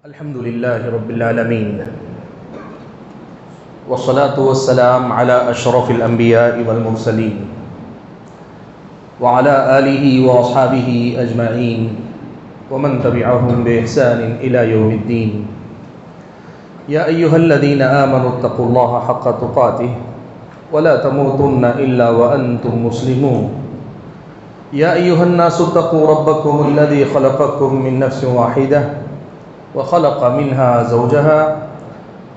الحمد لله رب العالمين والصلاة والسلام على أشرف الأنبياء والمرسلين وعلى آله وأصحابه أجمعين ومن تبعهم بإحسان إلى يوم الدين. يا أيها الذين آمنوا اتقوا الله حق تقاته ولا تموتن إلا وأنتم مسلمون. يا أيها الناس اتقوا ربكم الذي خلقكم من نفس واحدة وخلق منها زوجها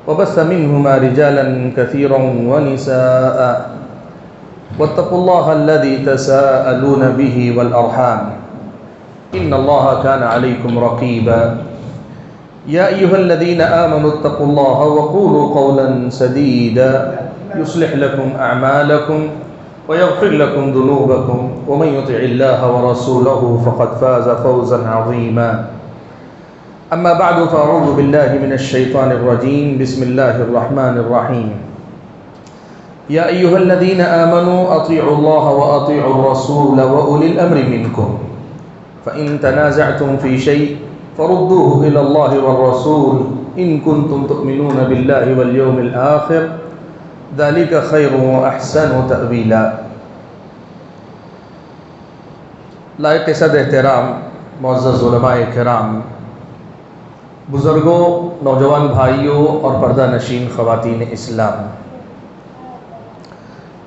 وبث منهما رجالا كثيرا ونساء واتقوا الله الذي تساءلون به والأرحام إن الله كان عليكم رقيبا. يا أيها الذين آمنوا اتقوا الله وقولوا قولا سديدا يصلح لكم أعمالكم ويغفر لكم ذنوبكم ومن يطع الله ورسوله فقد فاز فوزا عظيما. أما بعد فأعوذ بالله من الشيطان الرجيم. بسم الله الرحمن الرحيم. يا أيها الذين آمنوا أطيعوا الله وأطيعوا الرسول وأولي الأمر منكم فإن تنازعتم في شيء فردوه إلى الله والرسول إن كنتم تؤمنون بالله واليوم الآخر ذلك خير وأحسن تأويلا. لائق صد احترام معزز علماء کرام، بزرگوں، نوجوان بھائیوں اور پردہ نشین خواتین اسلام،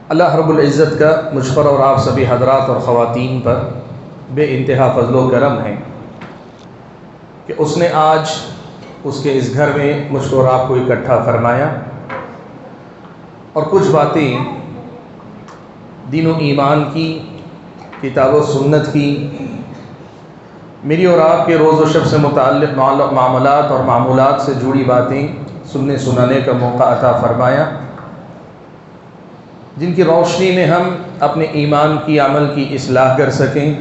اللہ رب العزت کا مجھ پر اور آپ سبھی حضرات اور خواتین پر بے انتہا فضل و کرم ہے کہ اس نے آج اس کے اس گھر میں مجھ کو اور آپ کو اکٹھا فرمایا اور کچھ باتیں دین و ایمان کی، کتاب و سنت کی، میری اور آپ کے روز و شب سے متعلق معاملات اور معمولات سے جڑی باتیں سننے سنانے کا موقع عطا فرمایا، جن کی روشنی میں ہم اپنے ایمان کی، عمل کی اصلاح کر سکیں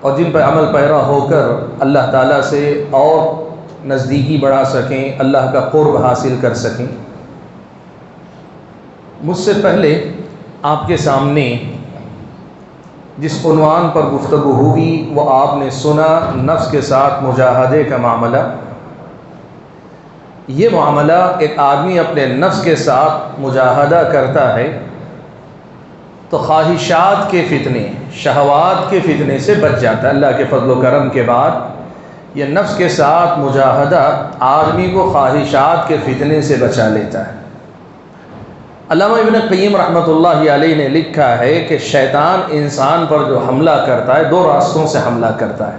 اور جن پر عمل پیرا ہو کر اللہ تعالیٰ سے اور نزدیکی بڑھا سکیں، اللہ کا قرب حاصل کر سکیں۔ مجھ سے پہلے آپ کے سامنے جس عنوان پر گفتگو ہوئی وہ آپ نے سنا، نفس کے ساتھ مجاہدے کا معاملہ۔ یہ معاملہ ایک آدمی اپنے نفس کے ساتھ مجاہدہ کرتا ہے تو خواہشات کے فتنے، شہوات کے فتنے سے بچ جاتا ہے۔ اللہ کے فضل و کرم کے بعد یہ نفس کے ساتھ مجاہدہ آدمی کو خواہشات کے فتنے سے بچا لیتا ہے۔ علامہ ابن قیم رحمۃ اللہ علیہ نے لکھا ہے کہ شیطان انسان پر جو حملہ کرتا ہے دو راستوں سے حملہ کرتا ہے۔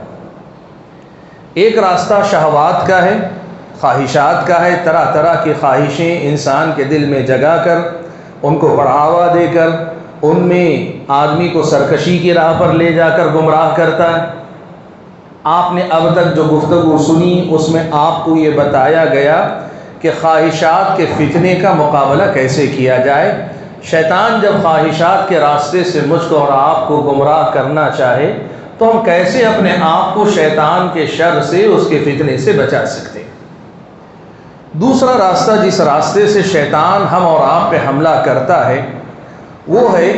ایک راستہ شہوات کا ہے، خواہشات کا ہے، طرح طرح کی خواہشیں انسان کے دل میں جگا کر ان کو بڑھاوا دے کر ان میں آدمی کو سرکشی کی راہ پر لے جا کر گمراہ کرتا ہے۔ آپ نے اب تک جو گفتگو سنی اس میں آپ کو یہ بتایا گیا کہ خواہشات کے فتنے کا مقابلہ کیسے کیا جائے۔ شیطان جب خواہشات کے راستے سے مجھ کو اور آپ کو گمراہ کرنا چاہے تو ہم کیسے اپنے آپ کو شیطان کے شر سے، اس کے فتنے سے بچا سکتے ہیں۔ دوسرا راستہ جس راستے سے شیطان ہم اور آپ پہ حملہ کرتا ہے وہ ہے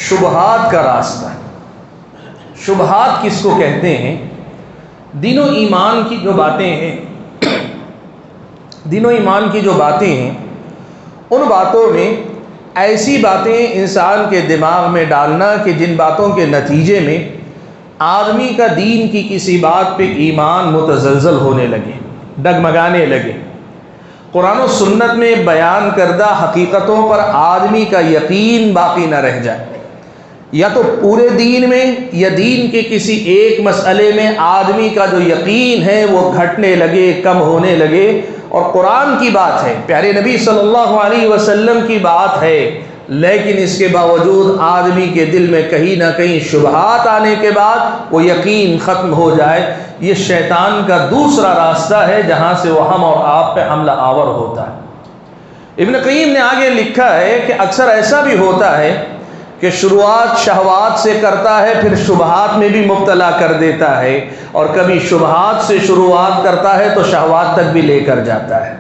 شبہات کا راستہ۔ شبہات کس کو کہتے ہیں؟ دین و ایمان کی جو باتیں ہیں، دین و ایمان کی جو باتیں ہیں ان باتوں میں ایسی باتیں انسان کے دماغ میں ڈالنا کہ جن باتوں کے نتیجے میں آدمی کا دین کی کسی بات پہ ایمان متزلزل ہونے لگے، ڈگمگانے لگے۔ قرآن و سنت میں بیان کردہ حقیقتوں پر آدمی کا یقین باقی نہ رہ جائے، یا تو پورے دین میں یا دین کے کسی ایک مسئلے میں آدمی کا جو یقین ہے وہ گھٹنے لگے، کم ہونے لگے۔ اور قرآن کی بات ہے، پیارے نبی صلی اللہ علیہ وسلم کی بات ہے، لیکن اس کے باوجود آدمی کے دل میں کہیں نہ کہیں شبہات آنے کے بعد وہ یقین ختم ہو جائے۔ یہ شیطان کا دوسرا راستہ ہے جہاں سے وہ ہم اور آپ پہ حملہ آور ہوتا ہے۔ ابن قیم نے آگے لکھا ہے کہ اکثر ایسا بھی ہوتا ہے کہ شروعات شہوات سے کرتا ہے، پھر شبہات میں بھی مبتلا کر دیتا ہے، اور کبھی شبہات سے شروعات کرتا ہے تو شہوات تک بھی لے کر جاتا ہے۔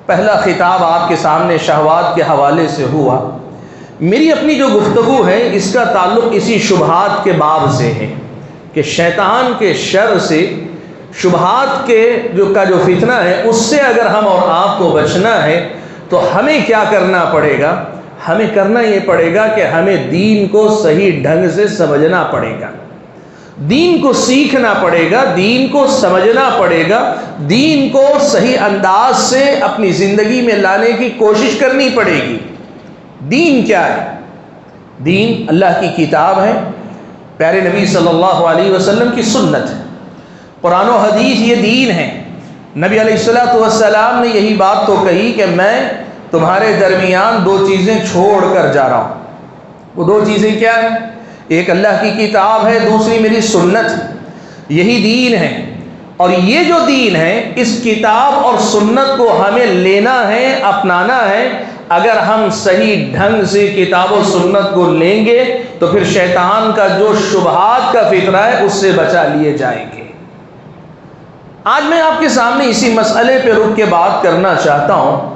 پہلا خطاب آپ کے سامنے شہوات کے حوالے سے ہوا۔ میری اپنی جو گفتگو ہے اس کا تعلق اسی شبہات کے باب سے ہے کہ شیطان کے شر سے شبہات کے جو فتنہ ہے اس سے اگر ہم اور آپ کو بچنا ہے تو ہمیں کیا کرنا پڑے گا؟ ہمیں کرنا یہ پڑے گا کہ ہمیں دین کو صحیح ڈھنگ سے سمجھنا پڑے گا، دین کو سیکھنا پڑے گا، دین کو سمجھنا پڑے گا، دین کو صحیح انداز سے اپنی زندگی میں لانے کی کوشش کرنی پڑے گی۔ دین کیا ہے؟ دین اللہ کی کتاب ہے، پیارے نبی صلی اللہ علیہ وسلم کی سنت ہے، قرآن و حدیث یہ دین ہے۔ نبی علیہ الصلوۃ والسلام نے یہی بات تو کہی کہ میں تمہارے درمیان دو چیزیں چھوڑ کر جا رہا ہوں۔ وہ دو چیزیں کیا ہیں؟ ایک اللہ کی کتاب ہے، دوسری میری سنت ہے۔ یہی دین ہے، اور یہ جو دین ہے اس کتاب اور سنت کو ہمیں لینا ہے، اپنانا ہے۔ اگر ہم صحیح ڈھنگ سے کتاب و سنت کو لیں گے تو پھر شیطان کا جو شبہات کا فتنہ ہے اس سے بچا لیے جائیں گے۔ آج میں آپ کے سامنے اسی مسئلے پہ رک کے بات کرنا چاہتا ہوں۔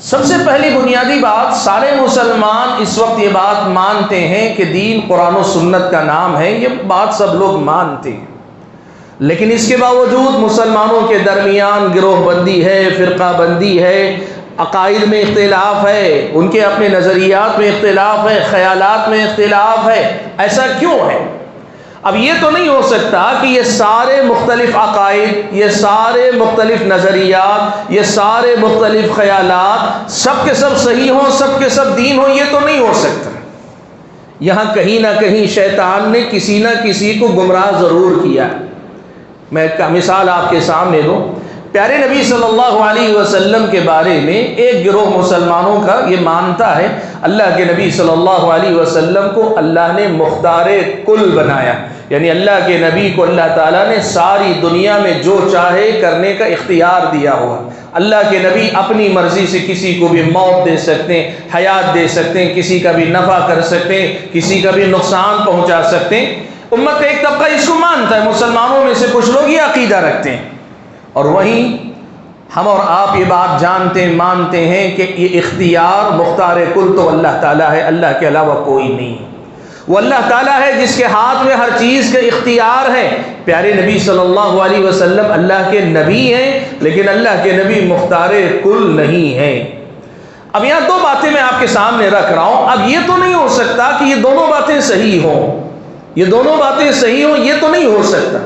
سب سے پہلی بنیادی بات، سارے مسلمان اس وقت یہ بات مانتے ہیں کہ دین قرآن و سنت کا نام ہے، یہ بات سب لوگ مانتے ہیں، لیکن اس کے باوجود مسلمانوں کے درمیان گروہ بندی ہے، فرقہ بندی ہے، عقائد میں اختلاف ہے، ان کے اپنے نظریات میں اختلاف ہے، خیالات میں اختلاف ہے۔ ایسا کیوں ہے؟ اب یہ تو نہیں ہو سکتا کہ یہ سارے مختلف عقائد، یہ سارے مختلف نظریات، یہ سارے مختلف خیالات سب کے سب صحیح ہوں، سب کے سب دین ہوں، یہ تو نہیں ہو سکتا۔ یہاں کہیں نہ کہیں شیطان نے کسی نہ کسی کو گمراہ ضرور کیا۔ میں ایک مثال آپ کے سامنے دوں۔ پیارے نبی صلی اللہ علیہ وسلم کے بارے میں ایک گروہ مسلمانوں کا یہ مانتا ہے اللہ کے نبی صلی اللہ علیہ وسلم کو اللہ نے مختار کل بنایا، یعنی اللہ کے نبی کو اللہ تعالیٰ نے ساری دنیا میں جو چاہے کرنے کا اختیار دیا ہوا۔ اللہ کے نبی اپنی مرضی سے کسی کو بھی موت دے سکتے ہیں، حیات دے سکتے ہیں، کسی کا بھی نفع کر سکتے ہیں، کسی کا بھی نقصان پہنچا سکتے ہیں۔ امت کا ایک طبقہ اس کو مانتا ہے، مسلمانوں میں سے کچھ لوگ یہ عقیدہ رکھتے ہیں، اور وہیں ہم اور آپ یہ بات جانتے ہیں، مانتے ہیں کہ یہ اختیار مختار کل تو اللہ تعالیٰ ہے، اللہ کے علاوہ کوئی نہیں۔ وہ اللہ تعالیٰ ہے جس کے ہاتھ میں ہر چیز کا اختیار ہے۔ پیارے نبی صلی اللہ علیہ وسلم اللہ کے نبی ہیں، لیکن اللہ کے نبی مختار کل نہیں ہیں۔ اب یہاں دو باتیں میں آپ کے سامنے رکھ رہا ہوں۔ اب یہ تو نہیں ہو سکتا کہ یہ دونوں باتیں صحیح ہوں، یہ دونوں باتیں صحیح ہوں، یہ تو نہیں ہو سکتا۔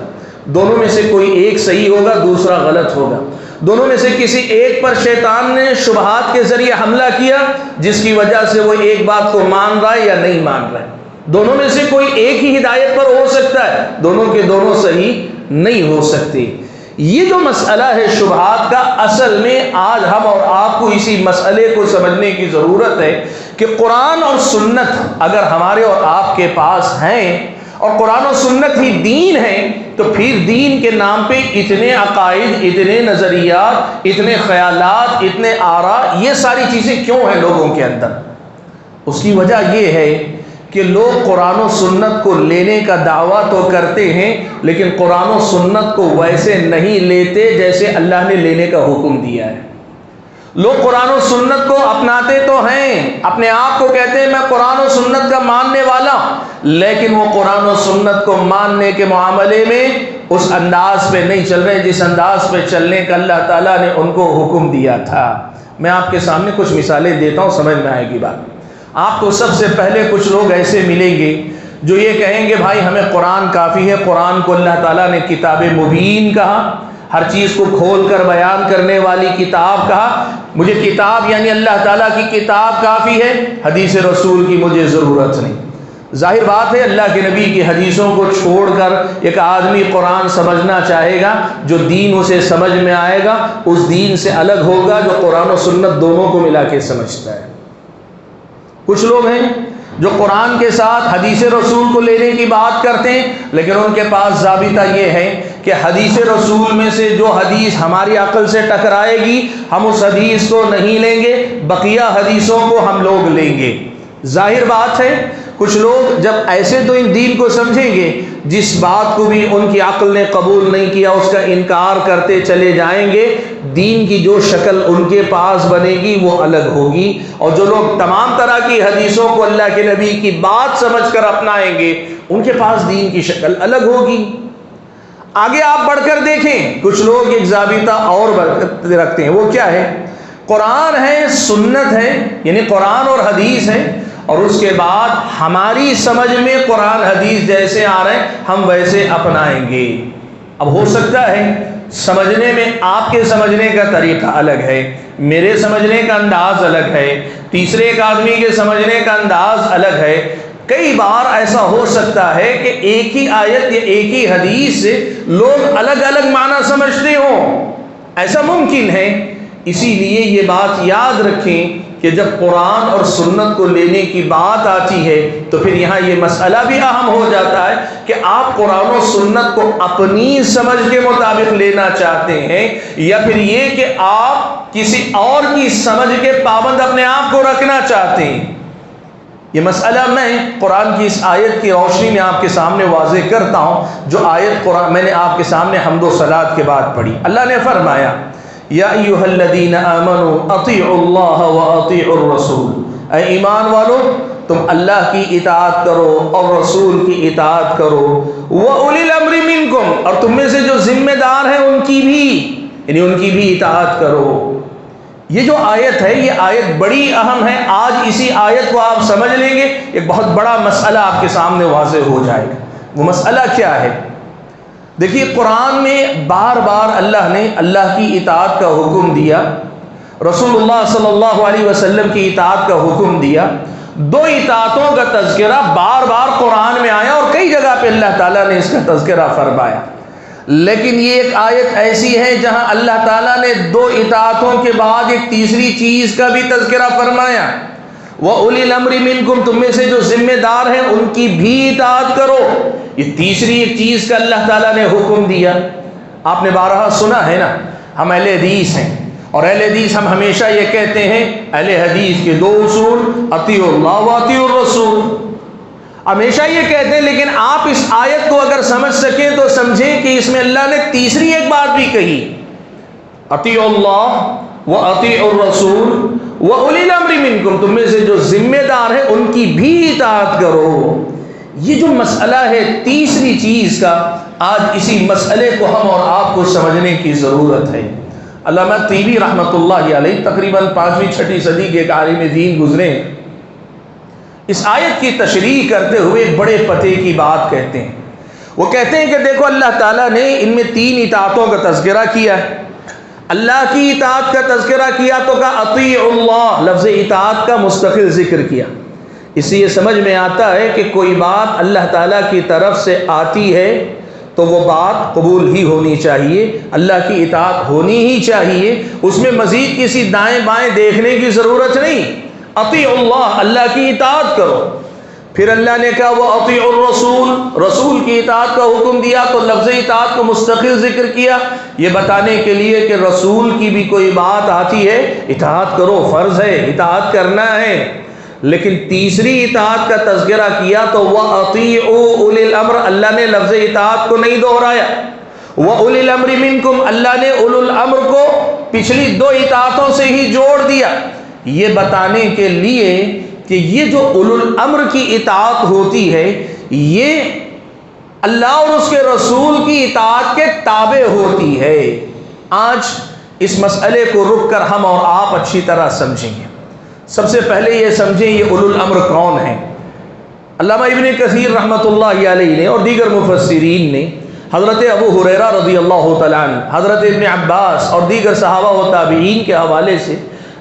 دونوں میں سے کوئی ایک صحیح ہوگا، دوسرا غلط ہوگا۔ دونوں میں سے کسی ایک پر شیطان نے شبہات کے ذریعے حملہ کیا جس کی وجہ سے وہ ایک بات کو مان رہا ہے یا نہیں مان رہا ہے۔ دونوں میں سے کوئی ایک ہی ہدایت پر ہو سکتا ہے، دونوں کے دونوں صحیح نہیں ہو سکتے۔ یہ جو مسئلہ ہے شبہات کا، اصل میں آج ہم اور آپ کو اسی مسئلے کو سمجھنے کی ضرورت ہے کہ قرآن اور سنت اگر ہمارے اور آپ کے پاس ہیں اور قرآن و سنت ہی دین ہے، تو پھر دین کے نام پہ اتنے عقائد، اتنے نظریات، اتنے خیالات، اتنے آراء، یہ ساری چیزیں کیوں ہیں لوگوں کے اندر؟ اس کی وجہ یہ ہے کہ لوگ قرآن و سنت کو لینے کا دعویٰ تو کرتے ہیں، لیکن قرآن و سنت کو ویسے نہیں لیتے جیسے اللہ نے لینے کا حکم دیا ہے۔ لوگ قرآن و سنت کو اپناتے تو ہیں، اپنے آپ کو کہتے ہیں میں قرآن و سنت کا ماننے والا، لیکن وہ قرآن و سنت کو ماننے کے معاملے میں اس انداز پہ نہیں چل رہے جس انداز پہ چلنے کا اللہ تعالیٰ نے ان کو حکم دیا تھا۔ میں آپ کے سامنے کچھ مثالیں دیتا ہوں، سمجھ میں آئے گی بات۔ آپ کو سب سے پہلے کچھ لوگ ایسے ملیں گے جو یہ کہیں گے بھائی ہمیں قرآن کافی ہے، قرآن کو اللہ تعالیٰ نے کتاب مبین کہا، ہر چیز کو کھول کر بیان کرنے والی کتاب کہا، مجھے کتاب یعنی اللہ تعالیٰ کی کتاب کافی ہے، حدیث رسول کی مجھے ضرورت نہیں۔ ظاہر بات ہے اللہ کے نبی کی حدیثوں کو چھوڑ کر ایک آدمی قرآن سمجھنا چاہے گا، جو دین اسے سمجھ میں آئے گا اس دین سے الگ ہوگا جو قرآن و سنت دونوں کو ملا کے سمجھتا ہے۔ کچھ لوگ ہیں جو قرآن کے ساتھ حدیث رسول کو لینے کی بات کرتے ہیں، لیکن ان کے پاس ضابطہ یہ ہے کہ حدیث رسول میں سے جو حدیث ہماری عقل سے ٹکرائے گی ہم اس حدیث کو نہیں لیں گے، بقیہ حدیثوں کو ہم لوگ لیں گے۔ ظاہر بات ہے کچھ لوگ جب ایسے تو ان دین کو سمجھیں گے، جس بات کو بھی ان کی عقل نے قبول نہیں کیا اس کا انکار کرتے چلے جائیں گے، دین کی جو شکل ان کے پاس بنے گی وہ الگ ہوگی، اور جو لوگ تمام طرح کی حدیثوں کو اللہ کے نبی کی بات سمجھ کر اپنائیں گے ان کے پاس دین کی شکل الگ ہوگی۔ آگے آپ بڑھ کر دیکھیں کچھ لوگ ایک ضابطہ اور رکھتے ہیں، وہ کیا ہے؟ قرآن ہے، سنت ہے، یعنی قرآن اور حدیث ہے، اور اس کے بعد ہماری سمجھ میں قرآن حدیث جیسے آ رہے ہیں ہم ویسے اپنائیں گے۔ اب ہو سکتا ہے سمجھنے میں آپ کے سمجھنے کا طریقہ الگ ہے، میرے سمجھنے کا انداز الگ ہے، تیسرے ایک آدمی کے سمجھنے کا انداز الگ ہے۔ کئی بار ایسا ہو سکتا ہے کہ ایک ہی آیت یا ایک ہی حدیث سے لوگ الگ الگ معنی سمجھتے ہوں، ایسا ممکن ہے۔ اسی لیے یہ بات یاد رکھیں کہ جب قرآن اور سنت کو لینے کی بات آتی ہے تو پھر یہاں یہ مسئلہ بھی اہم ہو جاتا ہے کہ آپ قرآن و سنت کو اپنی سمجھ کے مطابق لینا چاہتے ہیں یا پھر یہ کہ آپ کسی اور کی سمجھ کے پابند اپنے آپ کو رکھنا چاہتے ہیں۔ یہ مسئلہ میں قرآن کی اس آیت کی روشنی میں آپ کے سامنے واضح کرتا ہوں، جو آیت قرآن میں نے آپ کے سامنے حمد و صلات کے بعد پڑھی۔ اللہ نے فرمایا یا ایھا الذین آمنوا اطیعوا اللہ واطیعوا الرسول، اے ایمان والو تم اللہ کی اطاعت کرو اور رسول کی اطاعت کرو، وَأُولِي الْأَمْرِ مِنْكُمْ، اور تم میں سے جو ذمہ دار ہیں ان کی بھی، یعنی ان کی بھی اطاعت کرو۔ یہ جو آیت ہے یہ آیت بڑی اہم ہے، آج اسی آیت کو آپ سمجھ لیں گے ایک بہت بڑا مسئلہ آپ کے سامنے واضح ہو جائے گا۔ وہ مسئلہ کیا ہے؟ دیکھیے قرآن میں بار بار اللہ نے اللہ کی اطاعت کا حکم دیا، رسول اللہ صلی اللہ علیہ وسلم کی اطاعت کا حکم دیا، دو اطاعتوں کا تذکرہ بار بار قرآن میں آیا اور کئی جگہ پہ اللہ تعالیٰ نے اس کا تذکرہ فرمایا۔ لیکن یہ ایک آیت ایسی ہے جہاں اللہ تعالیٰ نے دو اطاعتوں کے بعد ایک تیسری چیز کا بھی تذکرہ فرمایا، وَأُولِي الْأَمْرِ مِنْكُمْ، تم میں سے جو ذمہ دار ہیں ان کی بھی اطاعت کرو۔ یہ تیسری ایک چیز کا اللہ تعالیٰ نے حکم دیا۔ آپ نے بارہا سنا ہے نا، ہم اہل حدیث ہیں اور اہل حدیث ہم ہمیشہ یہ کہتے ہیں اہل حدیث کے دو اصول، اطیعوا اللہ واطیعوا الرسول، ہمیشہ یہ کہتے ہیں۔ لیکن آپ اس آیت کو اگر سمجھ سکیں تو سمجھیں کہ اس میں اللہ نے تیسری ایک بات بھی کہی، اطیعوا اللہ واطیعوا الرسول وَأُولِي الْأَمْرِ مِنْكُمْ، تم میں سے جو ذمہ دار ہیں ان کی بھی اطاعت کرو۔ یہ جو مسئلہ ہے تیسری چیز کا، آج اسی مسئلے کو ہم اور آپ کو سمجھنے کی ضرورت ہے۔ علامہ طیبی رحمۃ اللہ علیہ تقریباً 5ویں-6ویں صدی کے ایک عالم دین گزرے، اس آیت کی تشریح کرتے ہوئے ایک بڑے پتے کی بات کہتے ہیں۔ وہ کہتے ہیں کہ دیکھو اللہ تعالیٰ نے ان میں 3 اطاعتوں کا تذکرہ کیا ہے۔ اللہ کی اطاعت کا تذکرہ کیا تو کہا اطیعوا اللہ، لفظ اطاعت کا مستقل ذکر کیا۔ اس سے یہ سمجھ میں آتا ہے کہ کوئی بات اللہ تعالیٰ کی طرف سے آتی ہے تو وہ بات قبول ہی ہونی چاہیے، اللہ کی اطاعت ہونی ہی چاہیے، اس میں مزید کسی دائیں بائیں دیکھنے کی ضرورت نہیں۔ اطیعوا اللہ، اللہ کی اطاعت کرو۔ پھر اللہ نے کہا وہ اطیعوا الرسول، رسول کی اطاعت کا حکم دیا تو لفظ اطاعت کو مستقل ذکر کیا، یہ بتانے کے لیے کہ رسول کی بھی کوئی بات آتی ہے اطاعت کرو، فرض ہے، اطاعت کرنا ہے۔ لیکن تیسری اطاعت کا تذکرہ کیا تو وَأَطِيعُوا أُولِي الْأَمْرِ، اللہ نے لفظ اطاعت کو نہیں دہرایا۔ وَأُولِي الْأَمْرِ مِنْكُمْ، اللہ نے اولو الامر کو پچھلی 2 اطاعتوں سے ہی جوڑ دیا، یہ بتانے کے لیے کہ یہ جو اولو الامر کی اطاعت ہوتی ہے یہ اللہ اور اس کے رسول کی اطاعت کے تابع ہوتی ہے۔ آج اس مسئلے کو رک کر ہم اور آپ اچھی طرح سمجھیں گے۔ سب سے پہلے یہ سمجھیں یہ اولو الامر کون ہیں۔ علامہ ابن کثیر رحمۃ اللہ علیہ نے اور دیگر مفسرین نے حضرت ابو ہریرہ رضی اللہ تعالیٰ عنہ، حضرت ابن عباس اور دیگر صحابہ و تابعین کے حوالے سے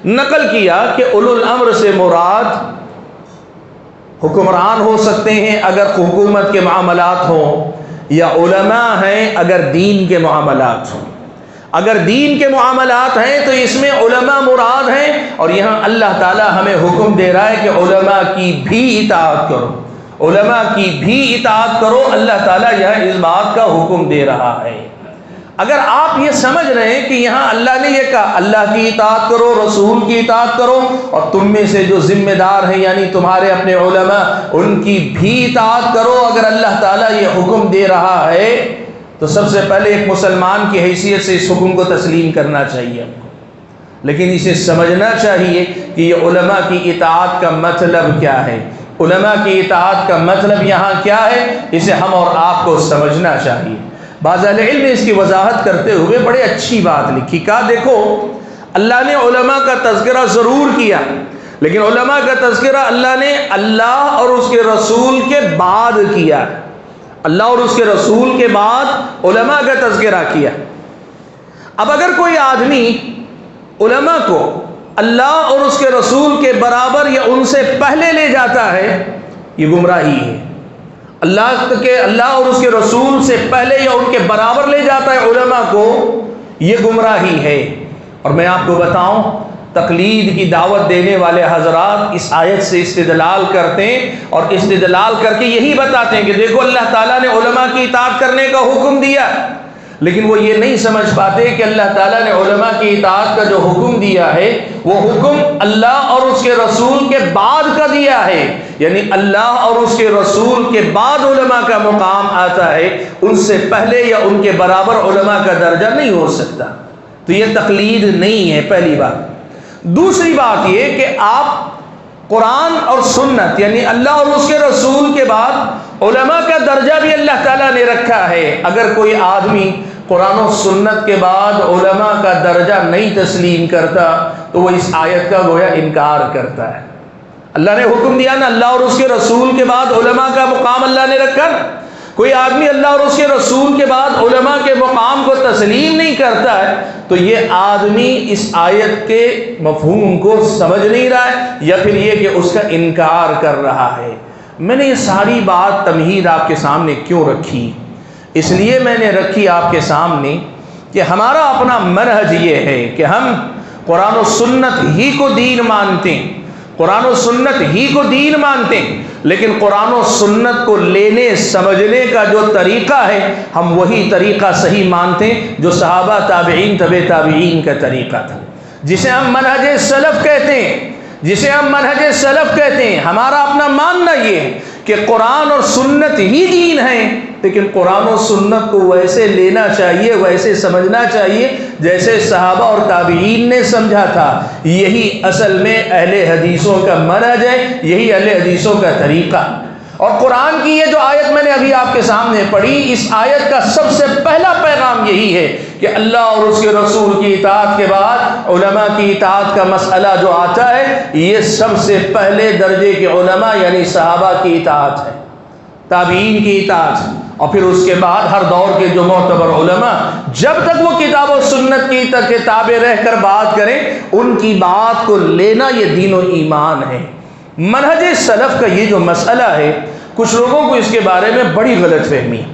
نقل کیا کہ اولو الامر سے مراد حکمران ہو سکتے ہیں اگر حکومت کے معاملات ہوں، یا علماء ہیں اگر دین کے معاملات ہوں۔ اگر دین کے معاملات ہیں تو اس میں علماء مراد ہیں، اور یہاں اللہ تعالی ہمیں حکم دے رہا ہے کہ علماء کی بھی اطاعت کرو، علماء کی بھی اطاعت کرو، اللہ تعالیٰ یہاں اس بات کا حکم دے رہا ہے۔ اگر آپ یہ سمجھ رہے ہیں کہ یہاں اللہ نے یہ کہا اللہ کی اطاعت کرو، رسول کی اطاعت کرو، اور تم میں سے جو ذمہ دار ہیں یعنی تمہارے اپنے علماء ان کی بھی اطاعت کرو، اگر اللہ تعالیٰ یہ حکم دے رہا ہے تو سب سے پہلے ایک مسلمان کی حیثیت سے اس حکم کو تسلیم کرنا چاہیے، لیکن اسے سمجھنا چاہیے کہ یہ علماء کی اطاعت کا مطلب کیا ہے، علماء کی اطاعت کا مطلب یہاں کیا ہے، اسے ہم اور آپ کو سمجھنا چاہیے۔ بعض اہل علم نے اس کی وضاحت کرتے ہوئے بڑے اچھی بات لکھی، کہا دیکھو اللہ نے علماء کا تذکرہ ضرور کیا، لیکن علماء کا تذکرہ اللہ نے اللہ اور اس کے رسول کے بعد کیا، اللہ اور اس کے رسول کے بعد علماء کا تذکرہ کیا۔ اب اگر کوئی آدمی علماء کو اللہ اور اس کے رسول کے برابر یا ان سے پہلے لے جاتا ہے، یہ گمراہی ہے۔ اللہ اور اس کے رسول سے پہلے یا ان کے برابر لے جاتا ہے علماء کو، یہ گمراہی ہے۔ اور میں آپ کو بتاؤں، تقلید کی دعوت دینے والے حضرات اس آیت سے استدلال کرتے ہیں، اور استدلال کر کے یہی بتاتے ہیں کہ دیکھو اللہ تعالیٰ نے علماء کی اطاعت کرنے کا حکم دیا، لیکن وہ یہ نہیں سمجھ پاتے کہ اللہ تعالیٰ نے علماء کی اطاعت کا جو حکم دیا ہے وہ حکم اللہ اور اس کے رسول کے بعد کا دیا ہے، یعنی اللہ اور اس کے رسول کے بعد علماء کا مقام آتا ہے، ان سے پہلے یا ان کے برابر علماء کا درجہ نہیں ہو سکتا۔ تو یہ تقلید نہیں ہے، پہلی بات۔ دوسری بات یہ کہ آپ قرآن اور سنت یعنی اللہ اور اس کے رسول کے بعد علماء کا درجہ بھی اللہ تعالیٰ نے رکھا ہے۔ اگر کوئی آدمی قرآن و سنت کے بعد علماء کا درجہ نہیں تسلیم کرتا تو وہ اس آیت کا گویا انکار کرتا ہے۔ اللہ نے حکم دیا نا، اللہ اور اس کے رسول کے بعد علماء کا مقام اللہ نے رکھا نا، کوئی آدمی اللہ اور اس کے رسول کے بعد علماء کے مقام کو تسلیم نہیں کرتا ہے تو یہ آدمی اس آیت کے مفہوم کو سمجھ نہیں رہا ہے، یا پھر یہ کہ اس کا انکار کر رہا ہے۔ میں نے یہ ساری بات تمہید آپ کے سامنے کیوں رکھی؟ اس لیے میں نے رکھی آپ کے سامنے کہ ہمارا اپنا منہج یہ ہے کہ ہم قرآن و سنت ہی کو دین مانتے ہیں، قرآن و سنت ہی کو دین مانتے ہیں، لیکن قرآن و سنت کو لینے سمجھنے کا جو طریقہ ہے ہم وہی طریقہ صحیح مانتے ہیں جو صحابہ تابعین تبع تابعین کا طریقہ تھا، جسے ہم منہج سلف کہتے ہیں، جسے ہم منہج سلف کہتے ہیں۔ ہمارا اپنا ماننا یہ ہے کہ قرآن اور سنت ہی دین ہے، لیکن قرآن و سنت کو ویسے لینا چاہیے، ویسے سمجھنا چاہیے جیسے صحابہ اور تابعین نے سمجھا تھا۔ یہی اصل میں اہل حدیثوں کا منہج ہے، یہی اہل حدیثوں کا طریقہ۔ اور قرآن کی یہ جو آیت میں نے ابھی آپ کے سامنے پڑھی، اس آیت کا سب سے پہلا پیغام یہی ہے کہ اللہ اور اس کے رسول کی اطاعت کے بعد علماء کی اطاعت کا مسئلہ جو آتا ہے یہ سب سے پہلے درجے کے علماء یعنی صحابہ کی اطاعت ہے، تابعین کی اطاعت ہے، اور پھر اس کے بعد ہر دور کے جو معتبر علماء جب تک وہ کتاب و سنت کی تابع رہ کر بات کریں ان کی بات کو لینا یہ دین و ایمان ہے۔ منہج سلف کا یہ جو مسئلہ ہے کچھ لوگوں کو اس کے بارے میں بڑی غلط فہمی ہے۔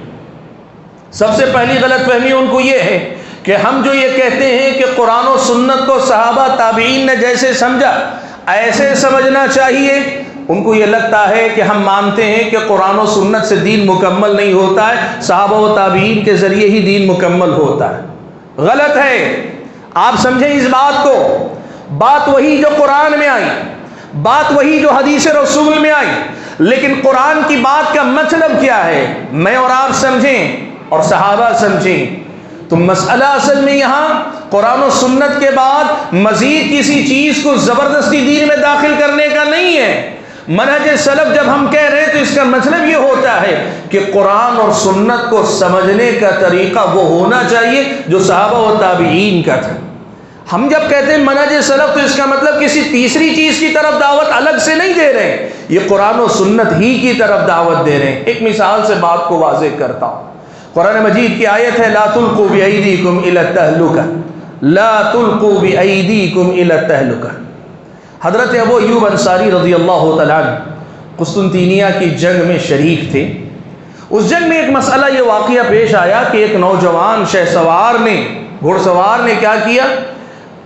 سب سے پہلی غلط فہمی ان کو یہ ہے کہ ہم جو یہ کہتے ہیں کہ قرآن و سنت کو صحابہ تابعین نے جیسے سمجھا ایسے سمجھنا چاہیے، ان کو یہ لگتا ہے کہ ہم مانتے ہیں کہ قرآن و سنت سے دین مکمل نہیں ہوتا ہے، صحابہ و تابعین کے ذریعے ہی دین مکمل ہوتا ہے۔ غلط ہے، آپ سمجھیں اس بات کو، بات وہی جو قرآن میں آئی، بات وہی جو حدیث رسول میں آئی، لیکن قرآن کی بات کا مطلب کیا ہے میں اور آپ سمجھیں اور صحابہ سمجھیں۔ تو مسئلہ اصل میں یہاں قرآن و سنت کے بعد مزید کسی چیز کو زبردستی دین میں داخل کرنے کا نہیں ہے۔ منہج سلف جب ہم کہہ رہے ہیں تو اس کا مطلب یہ ہوتا ہے کہ قرآن اور سنت کو سمجھنے کا طریقہ وہ ہونا چاہیے جو صحابہ و تابعین کا تھا۔ ہم جب کہتے ہیں منہج سلف تو اس کا مطلب کسی تیسری چیز کی طرف دعوت الگ سے نہیں دے رہے ہیں، یہ قرآن و سنت ہی کی طرف دعوت دے رہے ہیں۔ ایک مثال سے بات کو واضح کرتا ہوں، قرآن مجید کی آیت ہے لا تلقوا بأیدیکم الی التہلکہ، لا تلقوا بأیدیکم الی التہلکہ۔ حضرت ابو ایوب انصاری رضی اللہ تعالیٰ عنہ قسطنطینیہ کی جنگ میں شریک تھے۔ اس جنگ میں ایک مسئلہ یہ واقعہ پیش آیا کہ ایک نوجوان شہ سوار نے، گھوڑ سوار نے کیا کیا،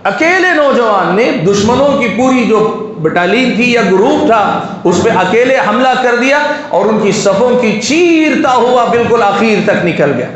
اکیلے نوجوان نے دشمنوں کی پوری جو بٹالین تھی یا گروپ تھا اس پہ اکیلے حملہ کر دیا اور ان کی صفوں کی چیرتا ہوا بالکل آخر تک نکل گیا۔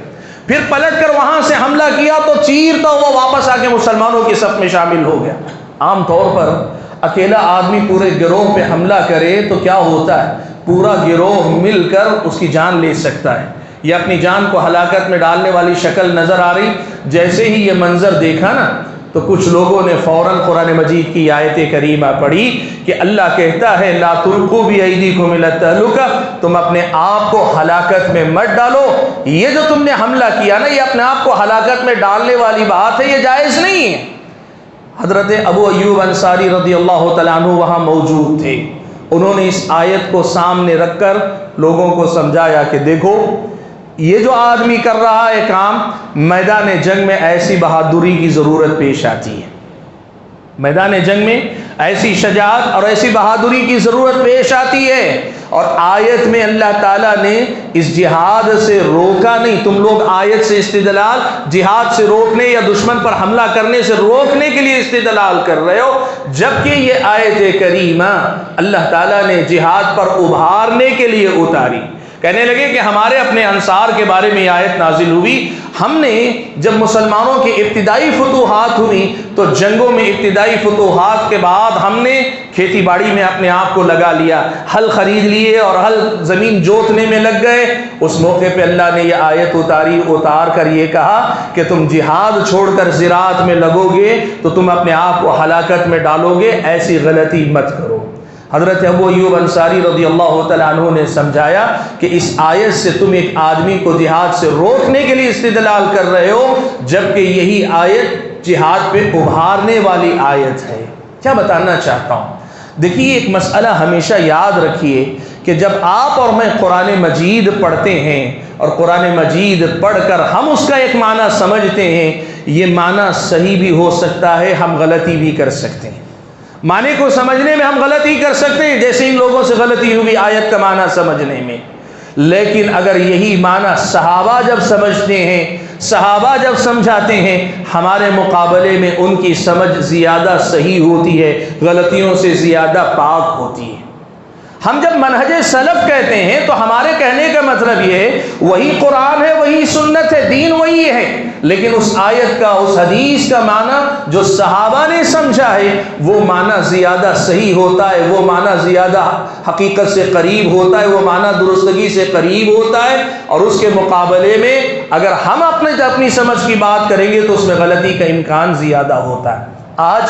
پھر پلٹ کر وہاں سے حملہ کیا تو چیرتا ہوا واپس آ کے مسلمانوں کی صف میں شامل ہو گیا۔ عام طور پر اکیلا آدمی پورے گروہ پہ حملہ کرے تو کیا ہوتا ہے، پورا گروہ مل کر اس کی جان لے سکتا ہے، یہ اپنی جان کو ہلاکت میں ڈالنے والی شکل نظر آ رہی۔ جیسے ہی یہ منظر دیکھا نا تو تو کچھ لوگوں نے فوراً قرآن مجید کی آیت کریمہ پڑھی کہ اللہ کہتا ہے لا تلقوا بأیدیکم الی التہلکہ، تم اپنے آپ کو ہلاکت میں مت ڈالو۔ یہ جو تم نے حملہ کیا نا، یہ اپنے آپ کو ہلاکت میں ڈالنے والی بات ہے، یہ جائز نہیں ہے۔ حضرت ابو ایوب انصاری رضی اللہ تعالیٰ عنہ وہاں موجود تھے، انہوں نے اس آیت کو سامنے رکھ کر لوگوں کو سمجھایا کہ دیکھو یہ جو آدمی کر رہا ہے کام، میدان جنگ میں ایسی بہادری کی ضرورت پیش آتی ہے، میدان جنگ میں ایسی شجاعت اور ایسی بہادری کی ضرورت پیش آتی ہے۔ اور آیت میں اللہ تعالیٰ نے اس جہاد سے روکا نہیں۔ تم لوگ آیت سے استدلال جہاد سے روکنے یا دشمن پر حملہ کرنے سے روکنے کے لیے استدلال کر رہے ہو، جبکہ یہ آیت کریمہ اللہ تعالیٰ نے جہاد پر ابھارنے کے لیے اتاری۔ کہنے لگے کہ ہمارے اپنے انصار کے بارے میں آیت نازل ہوئی، ہم نے جب مسلمانوں کی ابتدائی فتوحات ہوئی تو جنگوں میں ابتدائی فتوحات کے بعد ہم نے کھیتی باڑی میں اپنے آپ کو لگا لیا، ہل خرید لیے اور ہل زمین جوتنے میں لگ گئے۔ اس موقع پہ اللہ نے یہ آیت اتار کر یہ کہا کہ تم جہاد چھوڑ کر زراعت میں لگو گے تو تم اپنے آپ کو ہلاکت میں ڈالو گے، ایسی غلطی مت کرو۔ حضرت ابو ایوب انصاری رضی اللہ تعالیٰ عنہ نے سمجھایا کہ اس آیت سے تم ایک آدمی کو جہاد سے روکنے کے لیے استدلال کر رہے ہو، جبکہ یہی آیت جہاد پہ ابھارنے والی آیت ہے۔ کیا بتانا چاہتا ہوں، دیکھیے ایک مسئلہ ہمیشہ یاد رکھیے کہ جب آپ اور میں قرآن مجید پڑھتے ہیں اور قرآن مجید پڑھ کر ہم اس کا ایک معنی سمجھتے ہیں، یہ معنی صحیح بھی ہو سکتا ہے، ہم غلطی بھی کر سکتے ہیں۔ معنی کو سمجھنے میں ہم غلطی کر سکتے ہیں، جیسے ان لوگوں سے غلطی ہوئی آیت کا معنی سمجھنے میں۔ لیکن اگر یہی معنی صحابہ جب سمجھتے ہیں، صحابہ جب سمجھاتے ہیں، ہمارے مقابلے میں ان کی سمجھ زیادہ صحیح ہوتی ہے، غلطیوں سے زیادہ پاک ہوتی ہے۔ ہم جب منہج سلف کہتے ہیں تو ہمارے کہنے کا مطلب یہ ہے وہی قرآن ہے، وہی سنت ہے، دین وہی ہے، لیکن اس آیت کا، اس حدیث کا معنی جو صحابہ نے سمجھا ہے وہ معنی زیادہ صحیح ہوتا ہے، وہ معنی زیادہ حقیقت سے قریب ہوتا ہے، وہ معنی درستگی سے قریب ہوتا ہے۔ اور اس کے مقابلے میں اگر ہم اپنی سمجھ کی بات کریں گے تو اس میں غلطی کا امکان زیادہ ہوتا ہے۔ آج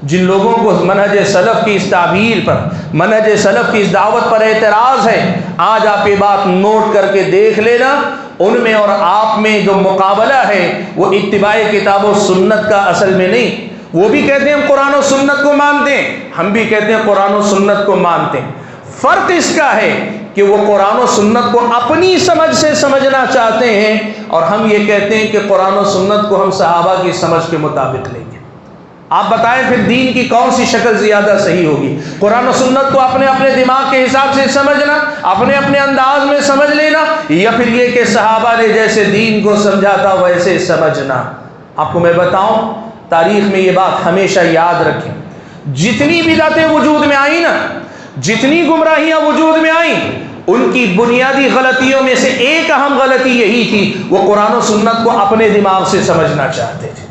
جن لوگوں کو منہج سلف کی اس تعبیر پر، منہج سلف کی اس دعوت پر اعتراض ہے، آج آپ یہ بات نوٹ کر کے دیکھ لینا، ان میں اور آپ میں جو مقابلہ ہے وہ اتباع کتاب و سنت کا اصل میں نہیں۔ وہ بھی کہتے ہیں ہم قرآن و سنت کو مانتے ہیں، ہم بھی کہتے ہیں قرآن و سنت کو مانتے ہیں۔ فرق اس کا ہے کہ وہ قرآن و سنت کو اپنی سمجھ سے سمجھنا چاہتے ہیں اور ہم یہ کہتے ہیں کہ قرآن و سنت کو ہم صحابہ کی سمجھ کے مطابق لیں گے۔ آپ بتائیں پھر دین کی کون سی شکل زیادہ صحیح ہوگی؟ قرآن و سنت کو اپنے اپنے دماغ کے حساب سے سمجھنا، اپنے اپنے انداز میں سمجھ لینا، یا پھر یہ کہ صحابہ نے جیسے دین کو سمجھا تھا ویسے سمجھنا؟ آپ کو میں بتاؤں، تاریخ میں یہ بات ہمیشہ یاد رکھیں، جتنی بدعتیں وجود میں آئیں نا، جتنی گمراہیاں وجود میں آئیں، ان کی بنیادی غلطیوں میں سے ایک اہم غلطی یہی تھی، وہ قرآن و سنت کو اپنے دماغ سے سمجھنا چاہتے تھے۔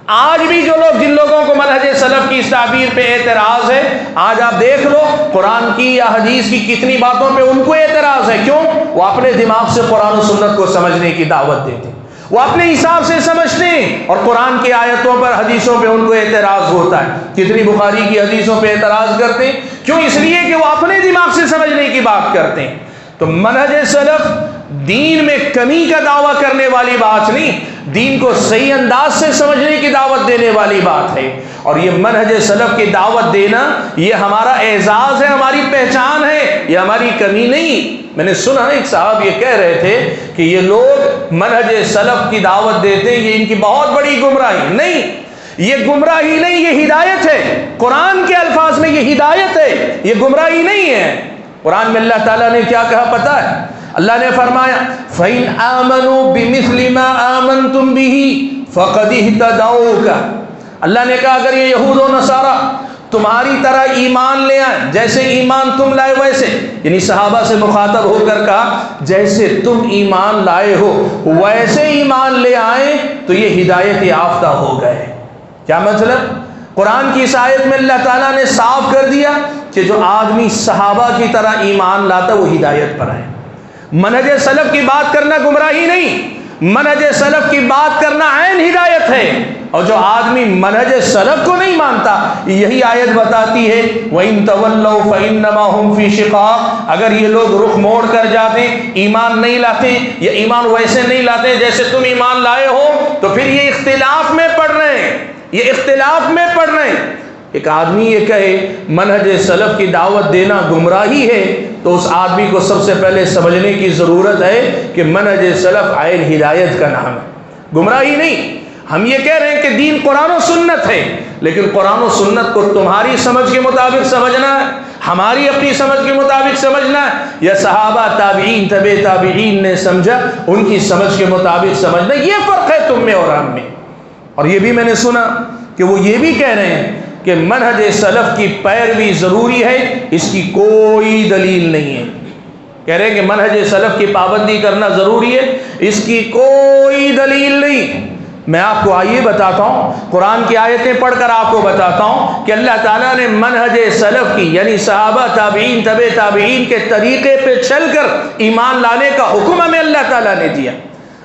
آج بھی جو لوگ، جن لوگوں کو منہج سلف کی اس تعبیر پہ اعتراض ہے، آج آپ دیکھ لو قرآن کی یا حدیث کی کتنی باتوں پہ ان کو اعتراض ہے۔ کیوں؟ وہ اپنے دماغ سے قرآن و سنت کو سمجھنے کی دعوت دیتے ہیں، وہ اپنے حساب سے سمجھتے ہیں، اور قرآن کی آیتوں پر، حدیثوں پہ ان کو اعتراض ہوتا ہے۔ کتنی بخاری کی حدیثوں پہ اعتراض کرتے ہیں، کیوں؟ اس لیے کہ وہ اپنے دماغ سے سمجھنے کی بات کرتے ہیں۔ تو منہج سلف دین میں کمی کا دعویٰ کرنے والی بات نہیں، دین کو صحیح انداز سے سمجھنے کی دعوت دینے والی بات ہے۔ اور یہ منہج سلف کی دعوت دینا یہ ہمارا اعزاز ہے، ہماری پہچان ہے، یہ ہماری کمی نہیں۔ میں نے سنا ایک صاحب یہ کہہ رہے تھے کہ یہ لوگ منہج سلف کی دعوت دیتے ہیں، یہ ان کی بہت بڑی گمراہی۔ نہیں، یہ گمراہی نہیں، یہ ہدایت ہے۔ قرآن کے الفاظ میں یہ ہدایت ہے، یہ گمراہی نہیں ہے۔ قرآن میں اللہ تعالیٰ نے کیا کہا پتہ ہے؟ اللہ نے فرمایا فَإِنْ آمَنُوا بِمِثْلِ مَا آمَنْتُمْ بِهِ فَقَدِ اهْتَدَوْا۔ اللہ نے کہا اگر یہ یہود و نصارہ تمہاری طرح ایمان لے آئیں، جیسے ایمان تم لائے ویسے، یعنی صحابہ سے مخاطب ہو کر کہا جیسے تم ایمان لائے ہو ویسے ایمان لے آئیں تو یہ ہدایت یافتہ ہو گئے۔ کیا مطلب؟ قرآن کی اس آیت میں اللہ تعالیٰ نے صاف کر دیا کہ جو آدمی صحابہ کی طرح ایمان لاتا وہ ہدایت پر ہے۔ منہج سلف کی بات کرنا گمراہی نہیں، منہج سلف کی بات کرنا عین ہدایت ہے، اور جو آدمی منہج سلف کو نہیں مانتا، یہی آیت بتاتی ہے وَإِن تَوَلَّوْا فَإِنَّمَا هُمْ فِي شِقَاقٍ، اگر یہ لوگ رخ موڑ کر جاتے، ایمان نہیں لاتے، یا ایمان ویسے نہیں لاتے جیسے تم ایمان لائے ہو، تو پھر یہ اختلاف میں پڑ رہے ہیں، یہ اختلاف میں پڑ رہے ہیں۔ ایک آدمی یہ کہے منہج سلف کی دعوت دینا گمراہی ہے، تو اس آدمی کو سب سے پہلے سمجھنے کی ضرورت ہے کہ منہج سلف عین ہدایت کا نام ہے، گمراہی نہیں۔ ہم یہ کہہ رہے ہیں کہ دین قرآن و سنت ہے، لیکن قرآن و سنت کو تمہاری سمجھ کے مطابق سمجھنا ہے، ہماری اپنی سمجھ کے مطابق سمجھنا ہے، یا صحابہ تابعین تبع تابعین نے سمجھا ان کی سمجھ کے مطابق سمجھنا، یہ فرق ہے تم میں اور ہم میں۔ اور یہ بھی میں نے سنا کہ وہ یہ بھی کہہ رہے ہیں کہ منہج سلف کی پیروی ضروری ہے، اس کی کوئی دلیل نہیں ہے۔ کہہ رہے ہیں کہ منہج سلف کی پابندی کرنا ضروری ہے، اس کی کوئی دلیل نہیں۔ میں آپ کو آئیے بتاتا ہوں، قرآن کی آیتیں پڑھ کر آپ کو بتاتا ہوں کہ اللہ تعالیٰ نے منہج سلف کی، یعنی صحابہ تابعین تبع تابعین کے طریقے پہ چل کر ایمان لانے کا حکم ہمیں اللہ تعالیٰ نے دیا۔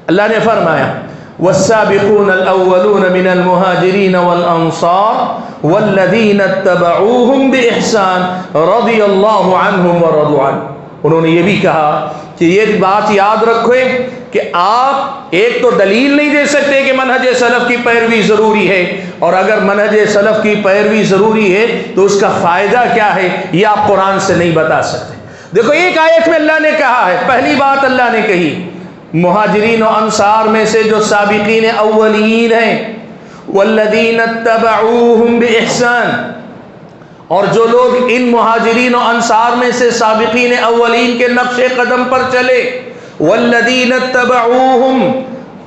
اللہ نے فرمایا والسابقون الاولون من المهاجرين والانصار والذين اتبعوهم باحسان رضي الله عنهم ورضوا عنه۔ انہوں نے یہ بھی کہا کہ یہ بات یاد رکھو کہ آپ ایک تو دلیل نہیں دے سکتے کہ منہج سلف کی پیروی ضروری ہے، اور اگر منہج سلف کی پیروی ضروری ہے تو اس کا فائدہ کیا ہے یہ آپ قرآن سے نہیں بتا سکتے۔ دیکھو ایک آیت میں اللہ نے کہا ہے، پہلی بات اللہ نے کہی مہاجرین و انصار میں سے جو سابقین اولین ہیں، والذین اتبعوہم باحسان، اور جو لوگ ان مہاجرین و انصار میں سے سابقین اولین کے نقش قدم پر چلے، والذین اتبعوہم،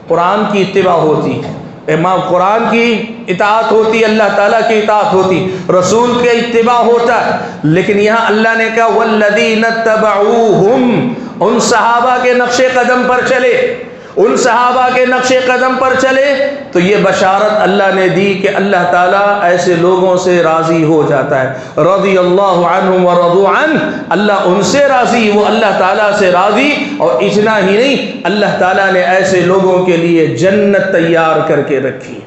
قرآن کی اتباع ہوتی ہے، امام قرآن کی اطاعت ہوتی، اللہ تعالیٰ کی اطاعت ہوتی، رسول کے اتباع ہوتا ہے، لیکن یہاں اللہ نے کہا والذین اتبعوہم، ان صحابہ کے نقش قدم پر چلے، ان صحابہ کے نقش قدم پر چلے، تو یہ بشارت اللہ نے دی کہ اللہ تعالیٰ ایسے لوگوں سے راضی ہو جاتا ہے۔ رضی اللہ عنہم ورضوا عنہ، اللہ ان سے راضی، وہ اللہ تعالیٰ سے راضی، اور اتنا ہی نہیں، اللہ تعالیٰ نے ایسے لوگوں کے لیے جنت تیار کر کے رکھی۔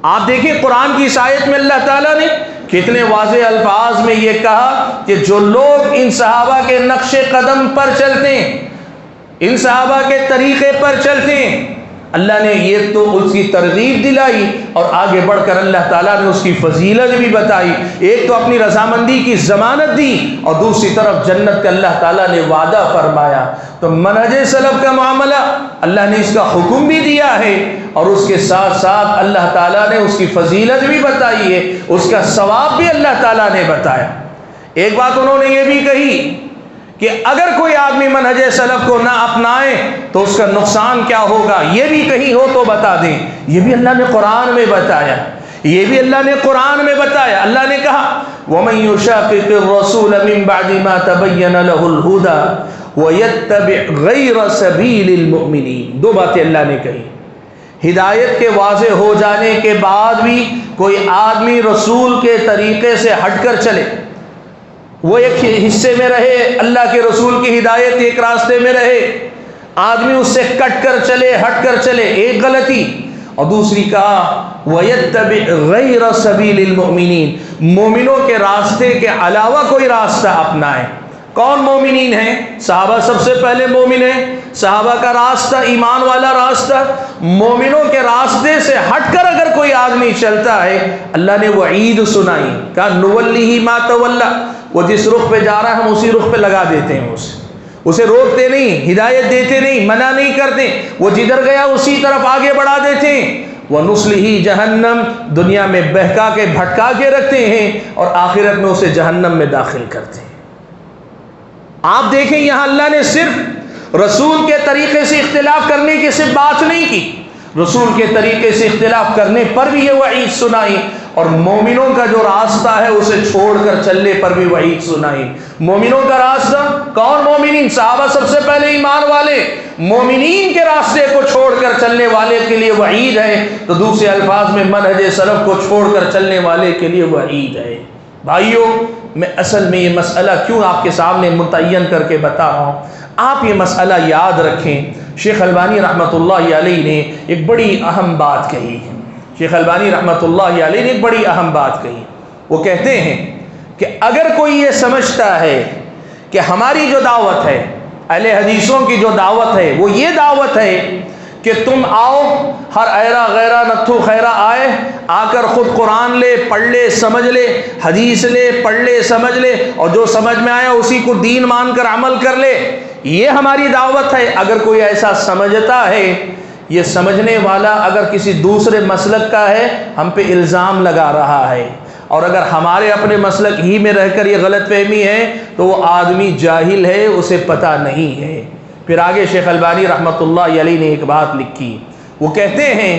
آپ دیکھیں قرآن کی اس آیت میں اللہ تعالیٰ نے کتنے واضح الفاظ میں یہ کہا کہ جو لوگ ان صحابہ کے نقش قدم پر چلتے ہیں، ان صحابہ کے طریقے پر چلتے ہیں، اللہ نے یہ تو اس کی ترغیب دلائی، اور آگے بڑھ کر اللہ تعالیٰ نے اس کی فضیلت بھی بتائی۔ ایک تو اپنی رضامندی کی ضمانت دی، اور دوسری طرف جنت کا اللہ تعالیٰ نے وعدہ فرمایا۔ تو منہج سلف کا معاملہ اللہ نے اس کا حکم بھی دیا ہے، اور اس کے ساتھ ساتھ اللہ تعالیٰ نے اس کی فضیلت بھی بتائی ہے، اس کا ثواب بھی اللہ تعالیٰ نے بتایا۔ ایک بات انہوں نے یہ بھی کہی کہ اگر کوئی آدمی منہج سلف کو نہ اپنائے تو اس کا نقصان کیا ہوگا، یہ بھی کہیں ہو تو بتا دیں۔ یہ بھی اللہ نے قرآن میں بتایا، یہ بھی اللہ نے قرآن میں بتایا۔ اللہ نے کہا وَمَن يُشَاقِقِ الرَّسُولَ مِن بَعْدِ مَا تَبَيَّنَ لَهُ الْهُدَى وَيَتَّبِعْ غَيْرَ سَبِيلِ الْمُؤْمِنِينَ، دو باتیں اللہ نے کہی۔ ہدایت کے واضح ہو جانے کے بعد بھی کوئی آدمی رسول کے طریقے سے ہٹ کر چلے، وہ ایک حصے میں رہے، اللہ کے رسول کی ہدایت ایک راستے میں رہے، آدمی اس سے کٹ کر چلے، ہٹ کر چلے، ایک غلطی، اور دوسری کہا وَيَتَّبِعْ غَيْرَ سَبِيلِ الْمُؤْمِنِينَ، مومنوں کے راستے کے علاوہ کوئی راستہ اپنائے۔ کون مومنین ہیں؟ صحابہ سب سے پہلے مومن ہیں، صحابہ کا راستہ ایمان والا راستہ، مومنوں کے راستے سے ہٹ کر اگر کوئی آدمی چلتا ہے، اللہ نے وعید سنائی، کہا نُوَلِّهِ مَا تَوَلَّى، وہ جس رخ پہ جا رہا ہے ہم اسی رخ پہ لگا دیتے ہیں، اسے روکتے نہیں، ہدایت دیتے نہیں، منع نہیں کرتے، وہ جدھر گیا اسی طرف آگے بڑھا دیتے ہیں۔ وَنُصْلِهِ جَهَنَّمْ، دنیا میں بہکا کے بھٹکا کے رکھتے ہیں، اور آخرت میں اسے جہنم میں داخل کرتے ہیں۔ آپ دیکھیں یہاں اللہ نے صرف رسول کے طریقے سے اختلاف کرنے کی صرف بات نہیں کی، رسول کے طریقے سے اختلاف کرنے پر بھی یہ وعید سنائی، اور مومنوں کا جو راستہ ہے اسے چھوڑ کر چلنے پر بھی وعید سنائی۔ مومنوں کا راستہ کون؟ مومنین، صحابہ سب سے پہلے ایمان والے، مومنین کے راستے کو چھوڑ کر چلنے والے کے لیے وعید ہے، تو دوسرے الفاظ میں منہج سلف کو چھوڑ کر چلنے والے کے لیے وعید ہے۔ بھائیو، میں اصل میں یہ مسئلہ کیوں آپ کے سامنے متعین کر کے بتا رہا ہوں، آپ یہ مسئلہ یاد رکھیں شیخ البانی رحمۃ اللہ علیہ نے ایک بڑی اہم بات کہی. شیخ البانی رحمۃ اللہ علیہ نے ایک بڑی اہم بات کہی. وہ کہتے ہیں کہ اگر کوئی یہ سمجھتا ہے کہ ہماری جو دعوت ہے، اہل حدیثوں کی جو دعوت ہے، وہ یہ دعوت ہے کہ تم آؤ، ہر ایرا غیرہ نتھو خیرہ آئے، آ کر خود قرآن لے، پڑھ لے، سمجھ لے، حدیث لے، پڑھ لے، سمجھ لے، اور جو سمجھ میں آیا اسی کو دین مان کر عمل کر لے، یہ ہماری دعوت ہے. اگر کوئی ایسا سمجھتا ہے، یہ سمجھنے والا اگر کسی دوسرے مسلک کا ہے، ہم پہ الزام لگا رہا ہے. اور اگر ہمارے اپنے مسلک ہی میں رہ کر یہ غلط فہمی ہے تو وہ آدمی جاہل ہے، اسے پتہ نہیں ہے. پھر آگے شیخ البانی رحمۃ اللہ علیہ نے ایک بات لکھی. وہ کہتے ہیں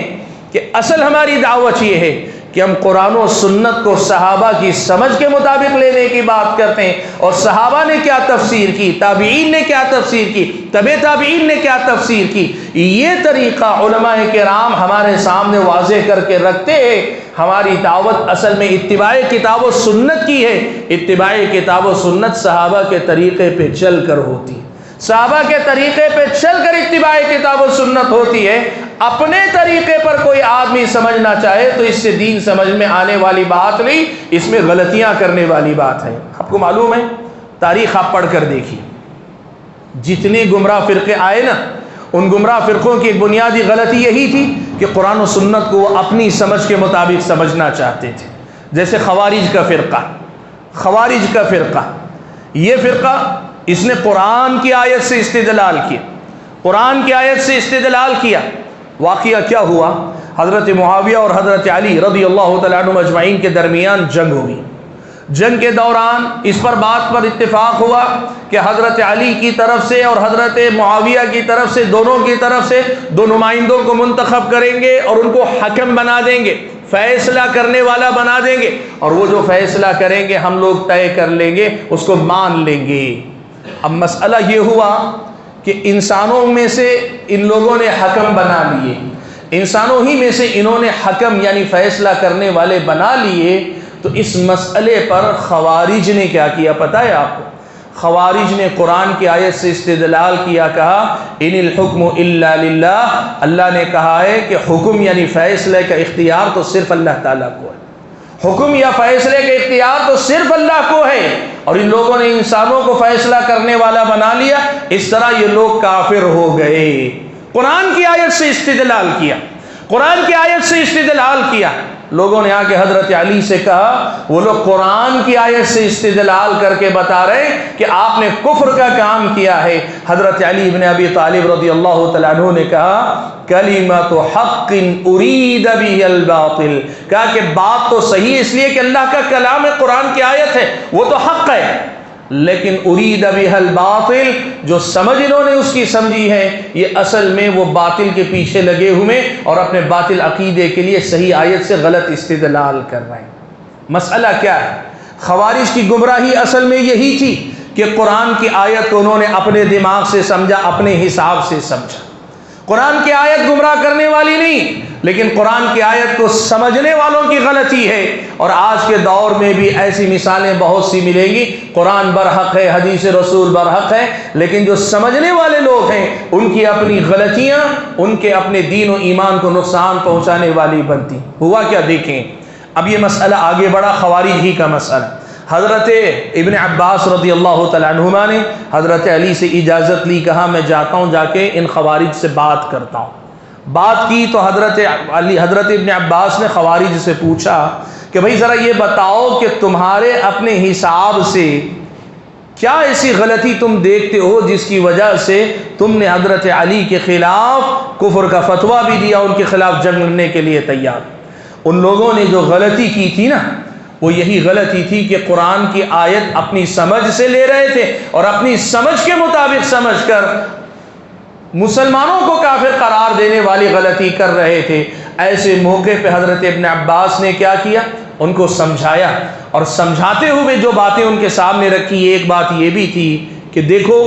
کہ اصل ہماری دعوت یہ ہے کہ ہم قرآن و سنت کو صحابہ کی سمجھ کے مطابق لینے کی بات کرتے ہیں، اور صحابہ نے کیا تفسیر کی، تابعین نے کیا تفسیر کی، تبع تابعین نے کیا تفسیر کی، یہ طریقہ علماء کرام ہمارے سامنے واضح کر کے رکھتے ہیں. ہماری دعوت اصل میں اتباع کتاب و سنت کی ہے. اتباع کتاب و سنت صحابہ کے طریقے پہ چل کر ہوتی ہے. صحابہ کے طریقے پہ چل کر اتباع کتاب و سنت ہوتی ہے. اپنے طریقے پر کوئی آدمی سمجھنا چاہے تو اس سے دین سمجھ میں آنے والی بات نہیں، اس میں غلطیاں کرنے والی بات ہے. آپ کو معلوم ہے، تاریخ آپ پڑھ کر دیکھیے، جتنے گمراہ فرقے آئے نا، ان گمراہ فرقوں کی ایک بنیادی غلطی یہی تھی کہ قرآن و سنت کو وہ اپنی سمجھ کے مطابق سمجھنا چاہتے تھے. جیسے خوارج کا فرقہ، یہ فرقہ اس نے قرآن کی آیت سے استدلال کیا. واقعہ کیا ہوا؟ حضرت معاویہ اور حضرت علی رضی اللہ تعالیٰ عنہ اجمعین کے درمیان جنگ ہوئی. جنگ کے دوران اس بات پر اتفاق ہوا کہ حضرت علی کی طرف سے اور حضرت معاویہ کی طرف سے، دونوں کی طرف سے دو نمائندوں کو منتخب کریں گے اور ان کو حکم بنا دیں گے، فیصلہ کرنے والا بنا دیں گے، اور وہ جو فیصلہ کریں گے ہم لوگ طے کر لیں گے، اس کو مان لیں گے. اب مسئلہ یہ ہوا کہ انسانوں میں سے ان لوگوں نے حکم بنا لیے، انسانوں ہی میں سے انہوں نے حکم یعنی فیصلہ کرنے والے بنا لیے. تو اس مسئلے پر خوارج نے کیا کیا پتہ ہے آپ کو؟ خوارج نے قرآن کی آیت سے استدلال کیا، کہا ان الحکم الا للہ. اللہ نے کہا ہے کہ حکم یعنی فیصلے کا اختیار تو صرف اللہ تعالیٰ کو ہے، حکم یا فیصلے کا اختیار تو صرف اللہ کو ہے، اور ان لوگوں نے انسانوں کو فیصلہ کرنے والا بنا لیا. اس طرح یہ لوگ کافر ہو گئے. قرآن کی آیت سے استدلال کیا. لوگوں نے آ کے حضرت علی سے کہا، وہ لوگ قرآن کی آیت سے استدلال کر کے بتا رہے کہ آپ نے کفر کا کام کیا ہے. حضرت علی ابن ابی طالب رضی اللہ تعالیٰ عنہ نے کہا کلمۃ حق ارید بہ الباطل، کہا کہ بات تو صحیح اس لیے کہ اللہ کا کلام ہے، قرآن کی آیت ہے، وہ تو حق ہے، لیکن ارید بہ الباطل، جو سمجھ انہوں نے اس کی سمجھی ہے، یہ اصل میں وہ باطل کے پیچھے لگے ہوئے اور اپنے باطل عقیدے کے لیے صحیح آیت سے غلط استدلال کر رہے ہیں. مسئلہ کیا ہے؟ خوارج کی گمراہی اصل میں یہی تھی کہ قرآن کی آیت انہوں نے اپنے دماغ سے سمجھا، اپنے حساب سے سمجھا. قرآن کی آیت گمراہ کرنے والی نہیں، لیکن قرآن کی آیت کو سمجھنے والوں کی غلطی ہے. اور آج کے دور میں بھی ایسی مثالیں بہت سی ملیں گی. قرآن برحق ہے، حدیث رسول برحق ہے، لیکن جو سمجھنے والے لوگ ہیں ان کی اپنی غلطیاں ان کے اپنے دین و ایمان کو نقصان پہنچانے والی بنتی. ہوا کیا دیکھیں. اب یہ مسئلہ آگے بڑھا، خوارج ہی کا مسئلہ. حضرت ابن عباس رضی اللہ تعالیٰ عنہما نے حضرت علی سے اجازت لی، کہا میں جاتا ہوں، جا کے ان خوارج سے بات کرتا ہوں. بات کی تو حضرت ابن عباس نے خوارج سے پوچھا کہ بھئی ذرا یہ بتاؤ کہ تمہارے اپنے حساب سے کیا ایسی غلطی تم دیکھتے ہو جس کی وجہ سے تم نے حضرت علی کے خلاف کفر کا فتویٰ بھی دیا، ان کے خلاف جنگ لڑنے کے لیے تیار. ان لوگوں نے جو غلطی کی تھی نا، وہ یہی غلطی تھی کہ قرآن کی آیت اپنی سمجھ سے لے رہے تھے اور اپنی سمجھ کے مطابق سمجھ کر مسلمانوں کو کافر قرار دینے والی غلطی کر رہے تھے. ایسے موقع پہ حضرت ابن عباس نے کیا کیا؟ ان کو سمجھایا، اور سمجھاتے ہوئے جو باتیں ان کے سامنے رکھی، ایک بات یہ بھی تھی کہ دیکھو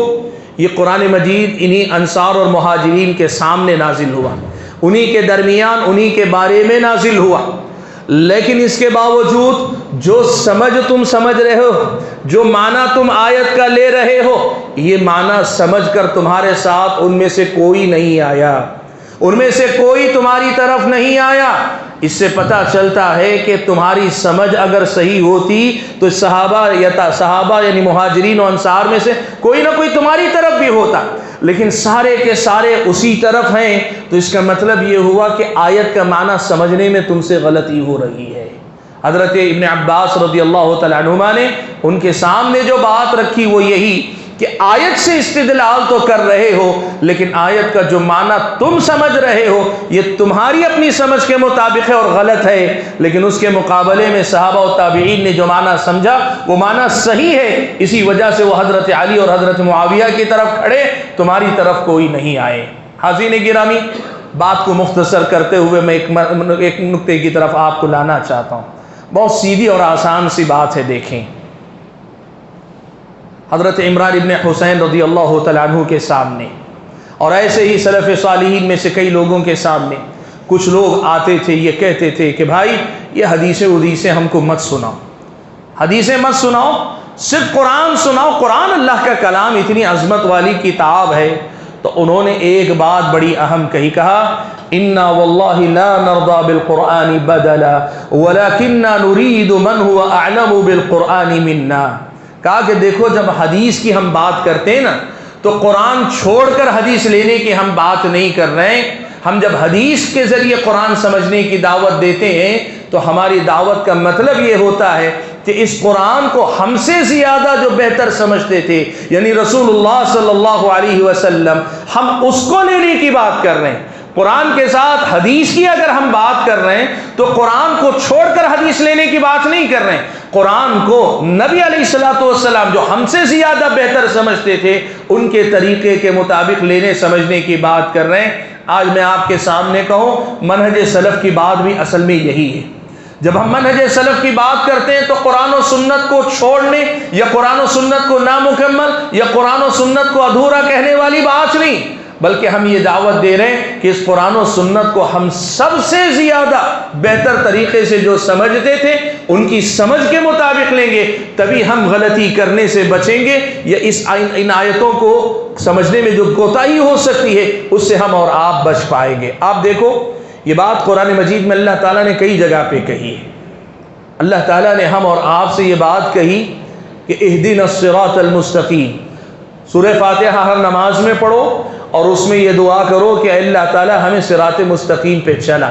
یہ قرآن مجید انہی انصار اور مہاجرین کے سامنے نازل ہوا، انہی کے درمیان انہی کے بارے میں نازل ہوا. لیکن اس کے باوجود جو سمجھ تم سمجھ رہے ہو، جو معنی تم آیت کا لے رہے ہو، یہ معنی سمجھ کر تمہارے ساتھ ان میں سے کوئی نہیں آیا، ان میں سے کوئی تمہاری طرف نہیں آیا۔ اس سے پتہ چلتا ہے کہ تمہاری سمجھ اگر صحیح ہوتی تو صحابہ یعنی مہاجرین و انصار میں سے کوئی نہ کوئی تمہاری طرف بھی ہوتا، لیکن سارے کے سارے اسی طرف ہیں، تو اس کا مطلب یہ ہوا کہ آیت کا معنی سمجھنے میں تم سے غلطی ہو رہی ہے۔ حضرت ابن عباس رضی اللہ تعالیٰ عنہما نے ان کے سامنے جو بات رکھی وہ یہی کہ آیت سے استدلال تو کر رہے ہو، لیکن آیت کا جو معنی تم سمجھ رہے ہو یہ تمہاری اپنی سمجھ کے مطابق ہے اور غلط ہے، لیکن اس کے مقابلے میں صحابہ و تابعین نے جو معنی سمجھا وہ معنی صحیح ہے، اسی وجہ سے وہ حضرت علی اور حضرت معاویہ کی طرف کھڑے، تمہاری طرف کوئی نہیں آئے۔ حاضرین گرامی، بات کو مختصر کرتے ہوئے میں ایک نقطے کی طرف آپ کو لانا چاہتا ہوں، بہت سیدھی اور آسان سی بات ہے۔ دیکھیں، حضرت عمران ابن حسین رضی اللہ تعالیٰ عنہ کے سامنے اور ایسے ہی سلف صالحین میں سے کئی لوگوں کے سامنے کچھ لوگ آتے تھے، یہ کہتے تھے کہ بھائی یہ حدیثیں ہم کو مت سناؤ، حدیثیں مت سناؤ، صرف قرآن سناؤ، قرآن اللہ کا کلام اتنی عظمت والی کتاب ہے۔ تو انہوں نے ایک بات بڑی اہم کہی، کہا انا واللہ لا نرضى بالقرآن بدلا ولكننا نريد من هو اعلم بالقرآن منا۔ کہا کہ دیکھو، جب حدیث کی ہم بات کرتے ہیں نا تو قرآن چھوڑ کر حدیث لینے کی ہم بات نہیں کر رہے ہیں، ہم جب حدیث کے ذریعے قرآن سمجھنے کی دعوت دیتے ہیں تو ہماری دعوت کا مطلب یہ ہوتا ہے کہ اس قرآن کو ہم سے زیادہ جو بہتر سمجھتے تھے یعنی رسول اللہ صلی اللہ علیہ وسلم، ہم اس کو لینے کی بات کر رہے ہیں۔ قرآن کے ساتھ حدیث کی اگر ہم بات کر رہے ہیں تو قرآن کو چھوڑ کر حدیث لینے کی بات نہیں کر رہے ہیں، قرآن کو نبی علیہ الصلوۃ والسلام جو ہم سے زیادہ بہتر سمجھتے تھے ان کے طریقے کے مطابق لینے سمجھنے کی بات کر رہے ہیں۔ آج میں آپ کے سامنے کہوں، منہج سلف کی بات بھی اصل میں یہی ہے۔ جب ہم منہج سلف کی بات کرتے ہیں تو قرآن و سنت کو چھوڑنے یا قرآن و سنت کو نامکمل یا قرآن و سنت کو ادھورا کہنے والی بات نہیں، بلکہ ہم یہ دعوت دے رہے ہیں کہ اس قرآن و سنت کو ہم سب سے زیادہ بہتر طریقے سے جو سمجھتے تھے ان کی سمجھ کے مطابق لیں گے، تبھی ہم غلطی کرنے سے بچیں گے، یا ان آیتوں کو سمجھنے میں جو کوتاہی ہو سکتی ہے اس سے ہم اور آپ بچ پائیں گے۔ آپ دیکھو، یہ بات قرآن مجید میں اللہ تعالیٰ نے کئی جگہ پہ کہی ہے۔ اللہ تعالیٰ نے ہم اور آپ سے یہ بات کہی کہ اہدنا الصراط المستقیم۔ سورہ فاتحہ ہر نماز میں پڑھو اور اس میں یہ دعا کرو کہ اللہ تعالیٰ ہمیں صراط مستقیم پہ چلا۔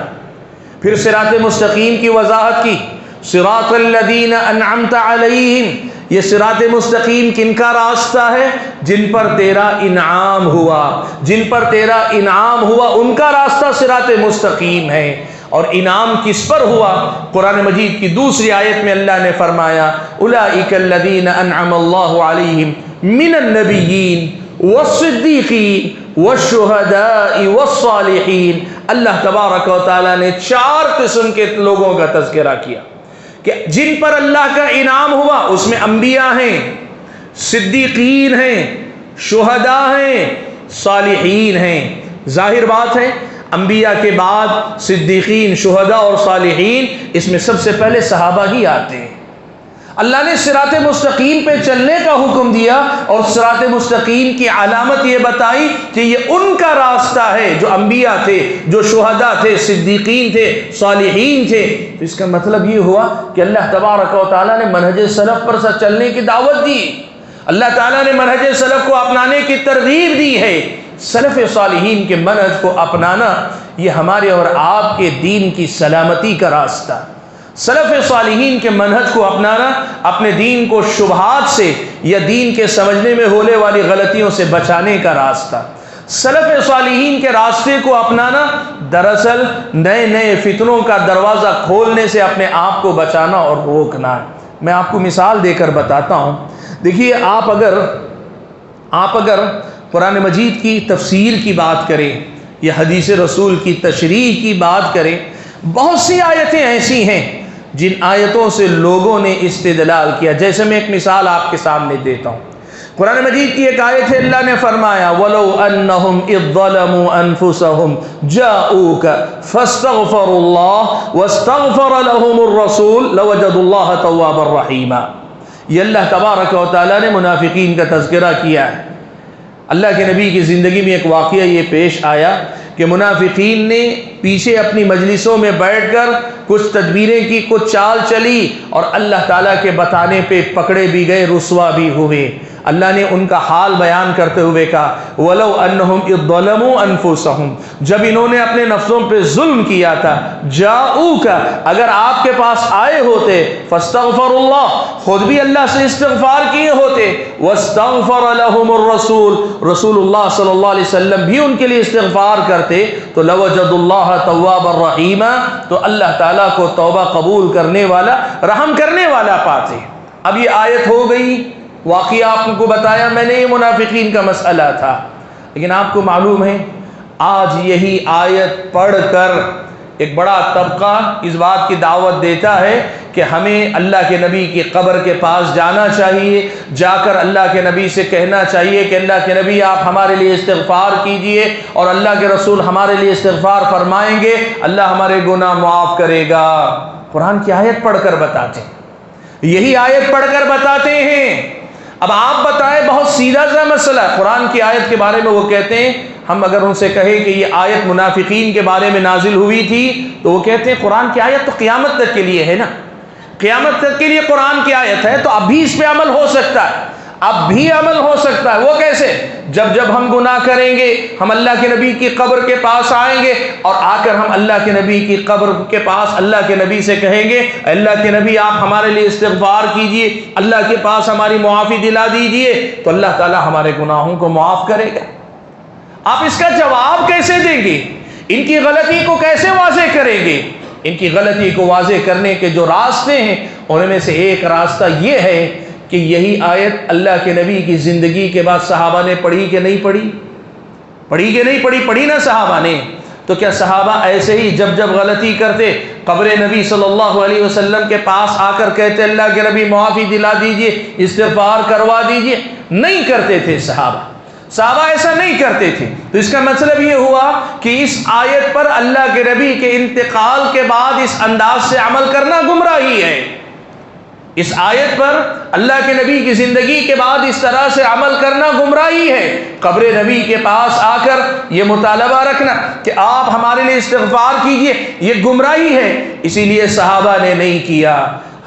پھر صراط مستقیم کی وضاحت کی، صراط الذین انعمت علیہم، یہ صراط مستقیم کن کا راستہ ہے؟ جن پر تیرا انعام ہوا، جن پر تیرا انعام ہوا ان کا راستہ صراط مستقیم ہے۔ اور انعام کس پر ہوا؟ قرآن مجید کی دوسری آیت میں اللہ نے فرمایا اولئک الذین انعم اللہ علیہم من النبیین والصدیقین والشہداء والصالحین۔ اللہ تبارک و تعالیٰ نے 4 قسم کے لوگوں کا تذکرہ کیا کہ جن پر اللہ کا انعام ہوا، اس میں انبیاء ہیں، صدیقین ہیں، شہداء ہیں، صالحین ہیں۔ ظاہر بات ہے انبیاء کے بعد صدیقین، شہداء اور صالحین، اس میں سب سے پہلے صحابہ ہی آتے ہیں۔ اللہ نے صراط مستقیم پہ چلنے کا حکم دیا اور صراط مستقیم کی علامت یہ بتائی کہ یہ ان کا راستہ ہے جو انبیاء تھے، جو شہداء تھے، صدیقین تھے، صالحین تھے۔ تو اس کا مطلب یہ ہوا کہ اللہ تبارک و تعالیٰ نے منہج سلف پر چلنے کی دعوت دی، اللہ تعالیٰ نے منہج سلف کو اپنانے کی ترغیب دی ہے۔ سلف صالحین کے منہج کو اپنانا یہ ہمارے اور آپ کے دین کی سلامتی کا راستہ۔ سلف صالحین کے منہج کو اپنانا اپنے دین کو شبہات سے یا دین کے سمجھنے میں ہونے والی غلطیوں سے بچانے کا راستہ۔ سلف صالحین کے راستے کو اپنانا دراصل نئے نئے فتنوں کا دروازہ کھولنے سے اپنے آپ کو بچانا اور روکنا ہے۔ میں آپ کو مثال دے کر بتاتا ہوں۔ دیکھیے، آپ اگر قرآن مجید کی تفسیر کی بات کریں یا حدیث رسول کی تشریح کی بات کریں، بہت سی آیتیں ایسی ہیں جن آیتوں سے لوگوں نے استدلال کیا۔ جیسے میں ایک مثال آپ کے سامنے دیتا ہوں، قرآن مجید کی ایک آیت ہے، اللہ نے فرمایا وَلَوْ أَنَّهُمْ إِذ ظَّلَمُوا أَنفُسَهُمْ جَاءُوكَ فَاسْتَغْفَرُوا اللَّهَ وَاسْتَغْفَرَ لَهُمُ الرَّسُولُ لَوَجَدُوا اللَّهَ تَوَّابًا رَحِيمًا۔ یہ اللہ تبارک و تعالیٰ نے منافقین کا تذکرہ کیا ہے۔ اللہ کے نبی کی زندگی میں ایک واقعہ یہ پیش آیا کہ منافقین نے پیچھے اپنی مجلسوں میں بیٹھ کر کچھ تدبیریں کی، کچھ چال چلی، اور اللہ تعالیٰ کے بتانے پہ پکڑے بھی گئے، رسوا بھی ہوئے۔ اللہ نے ان کا حال بیان کرتے ہوئے کہا وَلَوْ أَنَّهُمْ إِذ ظَّلَمُوا أَنفُسَهُمْ، جب انہوں نے اپنے نفسوں پہ ظلم کیا تھا، جَاءُوكَ، اگر آپ کے پاس آئے ہوتے، فَاسْتَغْفَرُوا اللَّهَ، خود بھی اللہ سے استغفار کیے ہوتے، وَاسْتَغْفَرَ لَهُمُ الرَّسُولُ، رسول اللہ صلی اللہ علیہ وسلم بھی ان کے لیے استغفار کرتے، تو لَوَجَدُوا اللَّهَ تَوَّابًا رَحِيمًا، تو اللہ تعالیٰ کو توبہ قبول کرنے والا، رحم کرنے والا پاتے۔ اب یہ آیت ہو گئی، واقعہ آپ کو بتایا میں نے، یہ منافقین کا مسئلہ تھا، لیکن آپ کو معلوم ہے آج یہی آیت پڑھ کر ایک بڑا طبقہ اس بات کی دعوت دیتا ہے کہ ہمیں اللہ کے نبی کی قبر کے پاس جانا چاہیے، جا کر اللہ کے نبی سے کہنا چاہیے کہ اللہ کے نبی آپ ہمارے لیے استغفار کیجئے، اور اللہ کے رسول ہمارے لیے استغفار فرمائیں گے، اللہ ہمارے گناہ معاف کرے گا۔ قرآن کی آیت پڑھ کر بتاتے ہیں، یہی آیت پڑھ کر بتاتے ہیں۔ اب آپ بتائیں، بہت سیدھا سا مسئلہ ہے، قرآن کی آیت کے بارے میں وہ کہتے ہیں، ہم اگر ان سے کہیں کہ یہ آیت منافقین کے بارے میں نازل ہوئی تھی تو وہ کہتے ہیں قرآن کی آیت تو قیامت تک کے لیے ہے نا، قیامت تک کے لیے قرآن کی آیت ہے، تو اب بھی اس پہ عمل ہو سکتا ہے، اب بھی عمل ہو سکتا ہے۔ وہ کیسے؟ جب ہم گناہ کریں گے، ہم اللہ کے نبی کی قبر کے پاس آئیں گے، اور آ کر ہم اللہ کے نبی کی قبر کے پاس اللہ کے نبی سے کہیں گے اللہ کے نبی آپ ہمارے لیے استغفار کیجئے، اللہ کے پاس ہماری معافی دلا دیجئے، تو اللہ تعالیٰ ہمارے گناہوں کو معاف کرے گا۔ آپ اس کا جواب کیسے دیں گے؟ ان کی غلطی کو کیسے واضح کریں گے؟ ان کی غلطی کو واضح کرنے کے جو راستے ہیں ان میں سے ایک راستہ یہ ہے کہ یہی آیت اللہ کے نبی کی زندگی کے بعد صحابہ نے پڑھی کہ نہیں پڑھی؟ پڑھی کہ نہیں پڑھی؟ پڑھی نا صحابہ نے۔ تو کیا صحابہ ایسے ہی جب غلطی کرتے قبر نبی صلی اللہ علیہ وسلم کے پاس آ کر کہتے اللہ کے نبی معافی دلا دیجئے، استغفار کروا دیجئے؟ نہیں کرتے تھے صحابہ ایسا نہیں کرتے تھے۔ تو اس کا مطلب یہ ہوا کہ اس آیت پر اللہ کے نبی کے انتقال کے بعد اس انداز سے عمل کرنا گمراہی ہے۔ اس آیت پر اللہ کے نبی کی زندگی کے بعد اس طرح سے عمل کرنا گمراہی ہے۔ قبر نبی کے پاس آ کر یہ مطالبہ رکھنا کہ آپ ہمارے لیے استغفار کیجئے، یہ گمراہی ہے، اسی لیے صحابہ نے نہیں کیا۔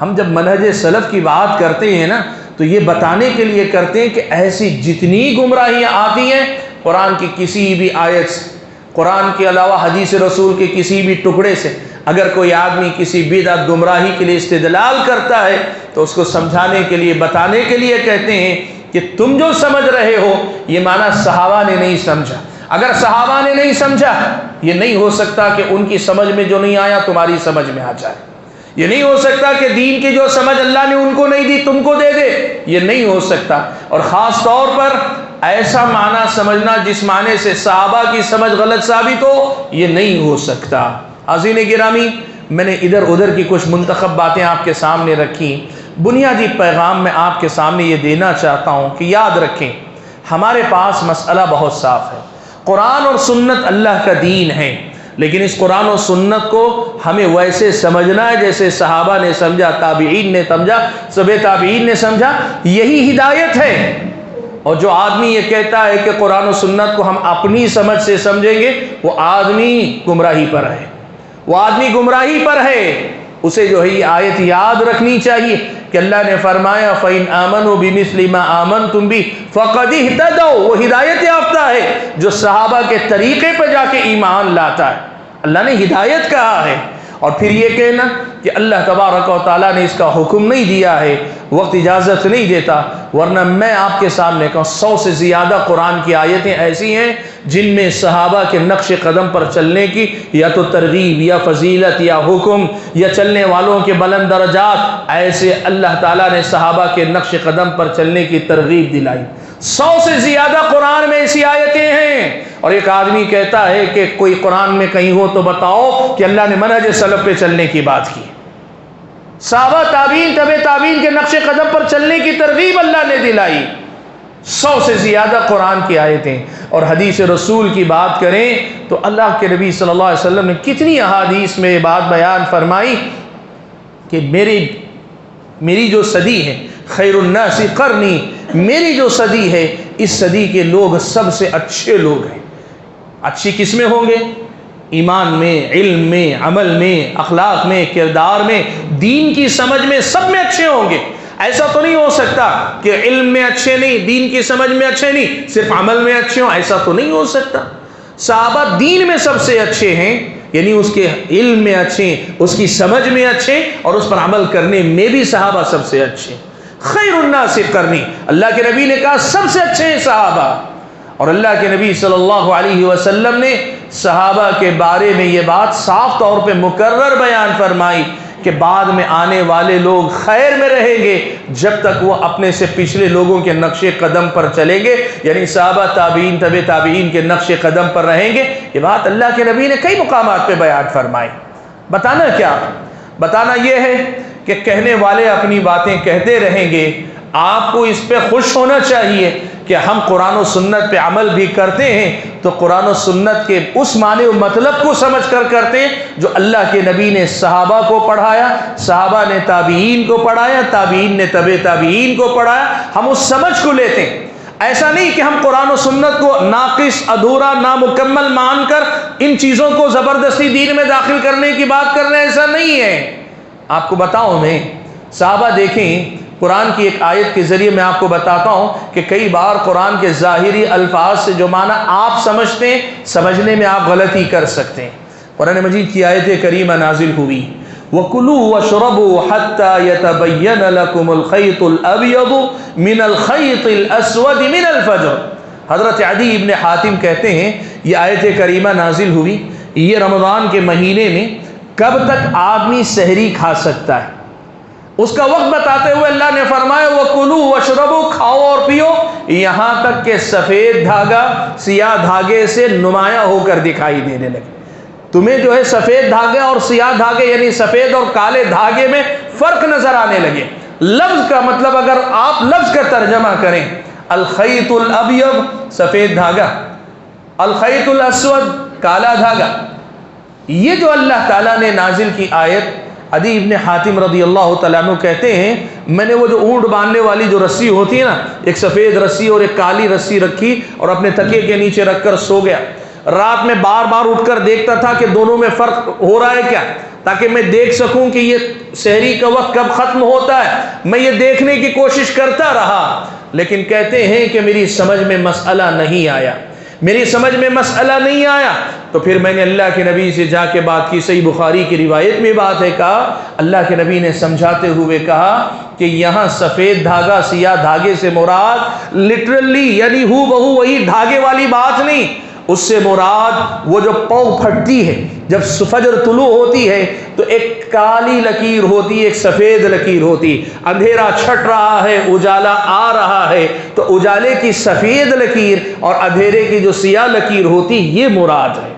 ہم جب منہج سلف کی بات کرتے ہیں نا تو یہ بتانے کے لیے کرتے ہیں کہ ایسی جتنی گمراہیاں آتی ہیں قرآن کی کسی بھی آیت سے، قرآن کے علاوہ حدیث رسول کے کسی بھی ٹکڑے سے اگر کوئی آدمی کسی بدعت گمراہی کے لیے استدلال کرتا ہے تو اس کو سمجھانے کے لیے، بتانے کے لیے کہتے ہیں کہ تم جو سمجھ رہے ہو یہ معنی صحابہ نے نہیں سمجھا۔ اگر صحابہ نے نہیں سمجھا، یہ نہیں ہو سکتا کہ ان کی سمجھ میں جو نہیں آیا تمہاری سمجھ میں آ جائے۔ یہ نہیں ہو سکتا کہ دین کی جو سمجھ اللہ نے ان کو نہیں دی تم کو دے دے، یہ نہیں ہو سکتا۔ اور خاص طور پر ایسا معنی سمجھنا جس معنی سے صحابہ کی سمجھ غلط ثابت ہو، یہ نہیں ہو سکتا۔ عزیزِ گرامی، میں نے ادھر ادھر کی کچھ منتخب باتیں آپ کے سامنے رکھی۔ بنیادی پیغام میں آپ کے سامنے یہ دینا چاہتا ہوں کہ یاد رکھیں، ہمارے پاس مسئلہ بہت صاف ہے، قرآن اور سنت اللہ کا دین ہے، لیکن اس قرآن و سنت کو ہمیں ویسے سمجھنا ہے جیسے صحابہ نے سمجھا، تابعین نے سمجھا، سب تابعین نے سمجھا، یہی ہدایت ہے۔ اور جو آدمی یہ کہتا ہے کہ قرآن و سنت کو ہم اپنی سمجھ سے سمجھیں گے، وہ آدمی گمراہی پر ہے، وہ آدمی گمراہی پر ہے۔ اسے جو ہے یہ آیت یاد رکھنی چاہیے کہ اللہ نے فرمایا فَإِنْ آمَنُوا بِمِثْلِ مَا آمَنْتُمْ بِهِ فَقَدِ اهْتَدَوْا، وہ ہدایت یافتہ ہے جو صحابہ کے طریقے پہ جا کے ایمان لاتا ہے۔ اللہ نے ہدایت کہا ہے، اور پھر یہ کہنا کہ اللہ تبارک و تعالیٰ نے اس کا حکم نہیں دیا ہے، وقت اجازت نہیں دیتا، ورنہ میں آپ کے سامنے کہوں 100 سے زیادہ قرآن کی آیتیں ایسی ہیں جن میں صحابہ کے نقش قدم پر چلنے کی یا تو ترغیب یا فضیلت یا حکم یا چلنے والوں کے بلند درجات، ایسے اللہ تعالیٰ نے صحابہ کے نقش قدم پر چلنے کی ترغیب دلائی۔ 100 سے زیادہ قرآن میں ایسی آیتیں ہیں، اور ایک آدمی کہتا ہے کہ کوئی قرآن میں کہیں ہو تو بتاؤ کہ اللہ نے منہج سلف پہ چلنے کی بات کی، صحابہ تابعین تبع تابعین کے نقش قدم پر چلنے کی ترغیب اللہ نے دلائی۔ 100 سے زیادہ قرآن کی آیتیں اور حدیث رسول کی بات کریں تو اللہ کے نبی صلی اللہ علیہ وسلم نے کتنی احادیث میں یہ بات بیان فرمائی کہ میری جو صدی ہے، خیر الناس قرنی، میری جو صدی ہے اس صدی کے لوگ سب سے اچھے لوگ ہیں۔ اچھی کس میں ہوں گے؟ ایمان میں، علم میں، عمل میں، اخلاق میں، کردار میں، دین کی سمجھ میں، سب میں اچھے ہوں گے۔ ایسا تو نہیں ہو سکتا کہ علم میں اچھے نہیں، دین کی سمجھ میں اچھے نہیں، صرف عمل میں اچھے ہوں، ایسا تو نہیں ہو سکتا۔ صحابہ دین میں سب سے اچھے ہیں، یعنی اس کے علم میں اچھے، اس کی سمجھ میں اچھے، اور اس پر عمل کرنے میں بھی صحابہ سب سے اچھے۔ خیر الناس قرنی، اللہ کے نبی نے کہا سب سے اچھے ہیں صحابہ، اور اللہ کے نبی صلی اللہ علیہ وسلم نے صحابہ کے بارے میں یہ بات صاف طور پہ مکرر بیان فرمائی کہ بعد میں آنے والے لوگ خیر میں رہیں گے جب تک وہ اپنے سے پچھلے لوگوں کے نقش قدم پر چلیں گے، یعنی صحابہ تابعین تبع تابعین کے نقش قدم پر رہیں گے۔ یہ بات اللہ کے نبی نے کئی مقامات پہ بیان فرمائی۔ بتانا کیا؟ بتانا یہ ہے کہ کہنے والے اپنی باتیں کہتے رہیں گے، آپ کو اس پہ خوش ہونا چاہیے کہ ہم قرآن و سنت پہ عمل بھی کرتے ہیں تو قرآن و سنت کے اس معنی و مطلب کو سمجھ کر کرتے ہیں جو اللہ کے نبی نے صحابہ کو پڑھایا، صحابہ نے تابعین کو پڑھایا، تابعین نے تبع تابعین کو پڑھایا، ہم اس سمجھ کو لیتے ہیں۔ ایسا نہیں کہ ہم قرآن و سنت کو ناقص، ادھورا، نامکمل مان کر ان چیزوں کو زبردستی دین میں داخل کرنے کی بات کر رہے ہیں، ایسا نہیں ہے۔ آپ کو بتاؤں میں، صحابہ دیکھیں، قرآن کی ایک آیت کے ذریعے میں آپ کو بتاتا ہوں کہ کئی بار قرآن کے ظاہری الفاظ سے جو معنی آپ سمجھتے ہیں، سمجھنے میں آپ غلطی کر سکتے ہیں۔ قرآن مجید کی آیت کریمہ نازل ہوئی، وَكُلُوا وَاشْرَبُوا حَتَّى يَتَبَيَّنَ لَكُمُ الْخَيْطُ الْأَبْيَضُ مِنَ الْخَيْطِ الْأَسْوَدِ مِنَ الْفَجْرِ۔ حضرت عدی ابن حاتم کہتے ہیں یہ آیت کریمہ نازل ہوئی یہ رمضان کے مہینے میں کب تک آدمی سحری کھا سکتا ہے، اس کا وقت بتاتے ہوئے اللہ نے فرمایا وَكُلُوا وَاشْرَبُوا، کھاؤ اور پیو یہاں تک کہ سفید دھاگا سیاہ دھاگے سے نمایاں ہو کر دکھائی دینے لگے۔ تمہیں جو ہے سفید دھاگے اور سیاہ دھاگے یعنی سفید اور کالے دھاگے میں فرق نظر آنے لگے۔ لفظ کا مطلب اگر آپ لفظ کا ترجمہ کریں، الخیط الابیض سفید دھاگا، الخیط الاسود کالا دھاگا، یہ جو اللہ تعالیٰ نے نازل کی آیت، عدی ابن حاتم رضی اللہ تعالیٰ عنہ کہتے ہیں میں نے وہ جو اونٹ باندھنے والی جو رسی ہوتی ہے نا، ایک سفید رسی اور ایک کالی رسی رکھی اور اپنے تکیے کے نیچے رکھ کر سو گیا۔ رات میں بار بار اٹھ کر دیکھتا تھا کہ دونوں میں فرق ہو رہا ہے کیا، تاکہ میں دیکھ سکوں کہ یہ سحری کا وقت کب ختم ہوتا ہے۔ میں یہ دیکھنے کی کوشش کرتا رہا، لیکن کہتے ہیں کہ میری سمجھ میں مسئلہ نہیں آیا، میری سمجھ میں مسئلہ نہیں آیا تو پھر میں نے اللہ کے نبی سے جا کے بات کی۔ صحیح بخاری کی روایت میں بات ہے، کہا اللہ کے نبی نے سمجھاتے ہوئے کہا کہ یہاں سفید دھاگا سیاہ دھاگے سے مراد لٹرلی یعنی ہو بہو وہی دھاگے والی بات نہیں، اس سے مراد وہ جو پاؤ پھٹتی ہے جب فجر طلوع ہوتی ہے تو ایک کالی لکیر ہوتی، ایک سفید لکیر ہوتی، اندھیرا چھٹ رہا ہے اجالا آ رہا ہے تو اجالے کی سفید لکیر اور اندھیرے کی جو سیاہ لکیر ہوتی یہ مراد ہے۔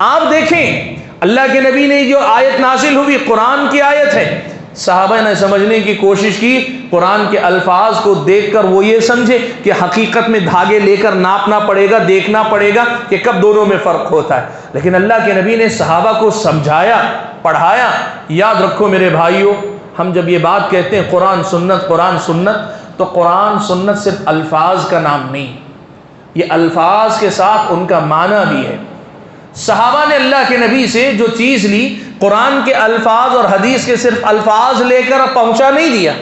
آپ دیکھیں اللہ کے نبی نے جو آیت نازل ہوئی قرآن کی آیت ہے، صحابہ نے سمجھنے کی کوشش کی، قرآن کے الفاظ کو دیکھ کر وہ یہ سمجھے کہ حقیقت میں دھاگے لے کر ناپنا پڑے گا، دیکھنا پڑے گا کہ کب دونوں میں فرق ہوتا ہے، لیکن اللہ کے نبی نے صحابہ کو سمجھایا، پڑھایا۔ یاد رکھو میرے بھائیوں، ہم جب یہ بات کہتے ہیں قرآن سنت قرآن سنت، تو قرآن سنت صرف الفاظ کا نام نہیں، یہ الفاظ کے ساتھ ان کا معنی بھی ہے۔ صحابہ نے اللہ کے نبی سے جو چیز لی، قرآن کے الفاظ اور حدیث کے صرف الفاظ لے کر پہنچا نہیں دیا،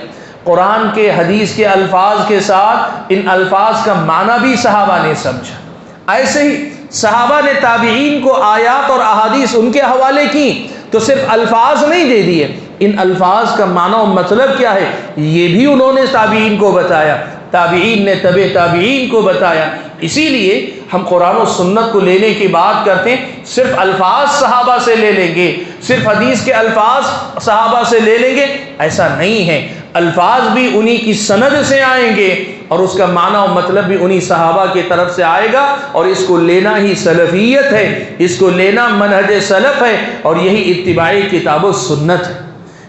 قرآن کے حدیث کے الفاظ کے ساتھ ان الفاظ کا معنی بھی صحابہ نے سمجھا۔ ایسے ہی صحابہ نے تابعین کو آیات اور احادیث ان کے حوالے کی تو صرف الفاظ نہیں دے دیے، ان الفاظ کا معنی و مطلب کیا ہے یہ بھی انہوں نے تابعین کو بتایا، تابعین نے تبع تابعین کو بتایا۔ اسی لیے ہم قرآن و سنت کو لینے کی بات کرتے ہیں، صرف الفاظ صحابہ سے لے لیں گے، صرف حدیث کے الفاظ صحابہ سے لے لیں گے، ایسا نہیں ہے۔ الفاظ بھی انہی کی سند سے آئیں گے اور اس کا معنی و مطلب بھی انہی صحابہ کی طرف سے آئے گا، اور اس کو لینا ہی سلفیت ہے، اس کو لینا منہج سلف ہے، اور یہی اتباع کتاب و سنت ہے۔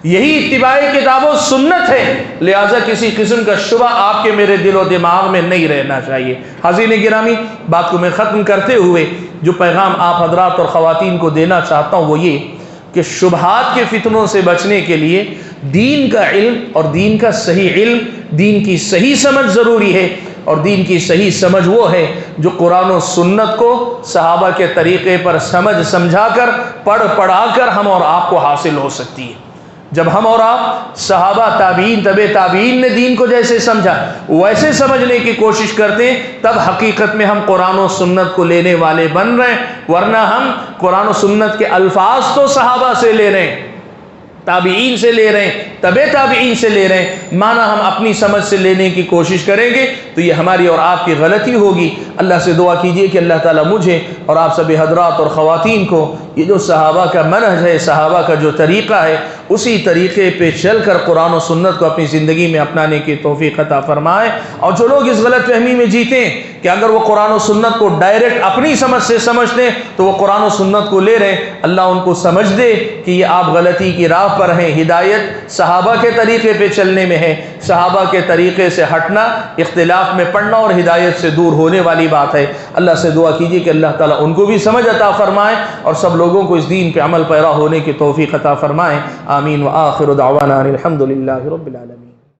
یہی اتباع کتاب و سنت ہے، لہٰذا کسی قسم کا شبہ آپ کے میرے دل و دماغ میں نہیں رہنا چاہیے۔ حاضرین گرامی، بات کو میں ختم کرتے ہوئے جو پیغام آپ حضرات اور خواتین کو دینا چاہتا ہوں وہ یہ کہ شبہات کے فتنوں سے بچنے کے لیے دین کا علم اور دین کا صحیح علم، دین کی صحیح سمجھ ضروری ہے، اور دین کی صحیح سمجھ وہ ہے جو قرآن و سنت کو صحابہ کے طریقے پر سمجھا کر پڑھا کر ہم اور آپ کو حاصل ہو سکتی ہے۔ جب ہم اور آپ صحابہ، تابعین، تبع تابعین نے دین کو جیسے سمجھا ویسے سمجھنے کی کوشش کرتے ہیں، تب حقیقت میں ہم قرآن و سنت کو لینے والے بن رہے ہیں، ورنہ ہم قرآن و سنت کے الفاظ تو صحابہ سے لے رہے ہیں، تابعین سے لے رہے ہیں، تبع تابعین سے لے رہے ہیں، معنی ہم اپنی سمجھ سے لینے کی کوشش کریں گے تو یہ ہماری اور آپ کی غلطی ہوگی۔ اللہ سے دعا کیجئے کہ اللہ تعالیٰ مجھے اور آپ سبھی حضرات اور خواتین کو یہ جو صحابہ کا منہج ہے، صحابہ کا جو طریقہ ہے، اسی طریقے پہ چل کر قرآن و سنت کو اپنی زندگی میں اپنانے کی توفیق عطا فرمائے۔ اور جو لوگ اس غلط فہمی میں جیتے ہیں کہ اگر وہ قرآن و سنت کو ڈائریکٹ اپنی سمجھ سے سمجھتے ہیں تو وہ قرآن و سنت کو لے رہے ہیں، اللہ ان کو سمجھ دے کہ یہ آپ غلطی کی راہ پر ہیں۔ ہدایت صحابہ کے طریقے پہ چلنے میں ہے، صحابہ کے طریقے سے ہٹنا اختلاف میں پڑنا اور ہدایت سے دور ہونے والی بات ہے۔ اللہ سے دعا کیجیے کہ اللہ تعالیٰ ان کو بھی سمجھ عطا فرمائے اور سب لوگوں کو اس دین پہ عمل پیرا ہونے کی توفیق عطا فرمائے۔ آمین۔ وآخر دعوانا الحمد للہ رب العالمین۔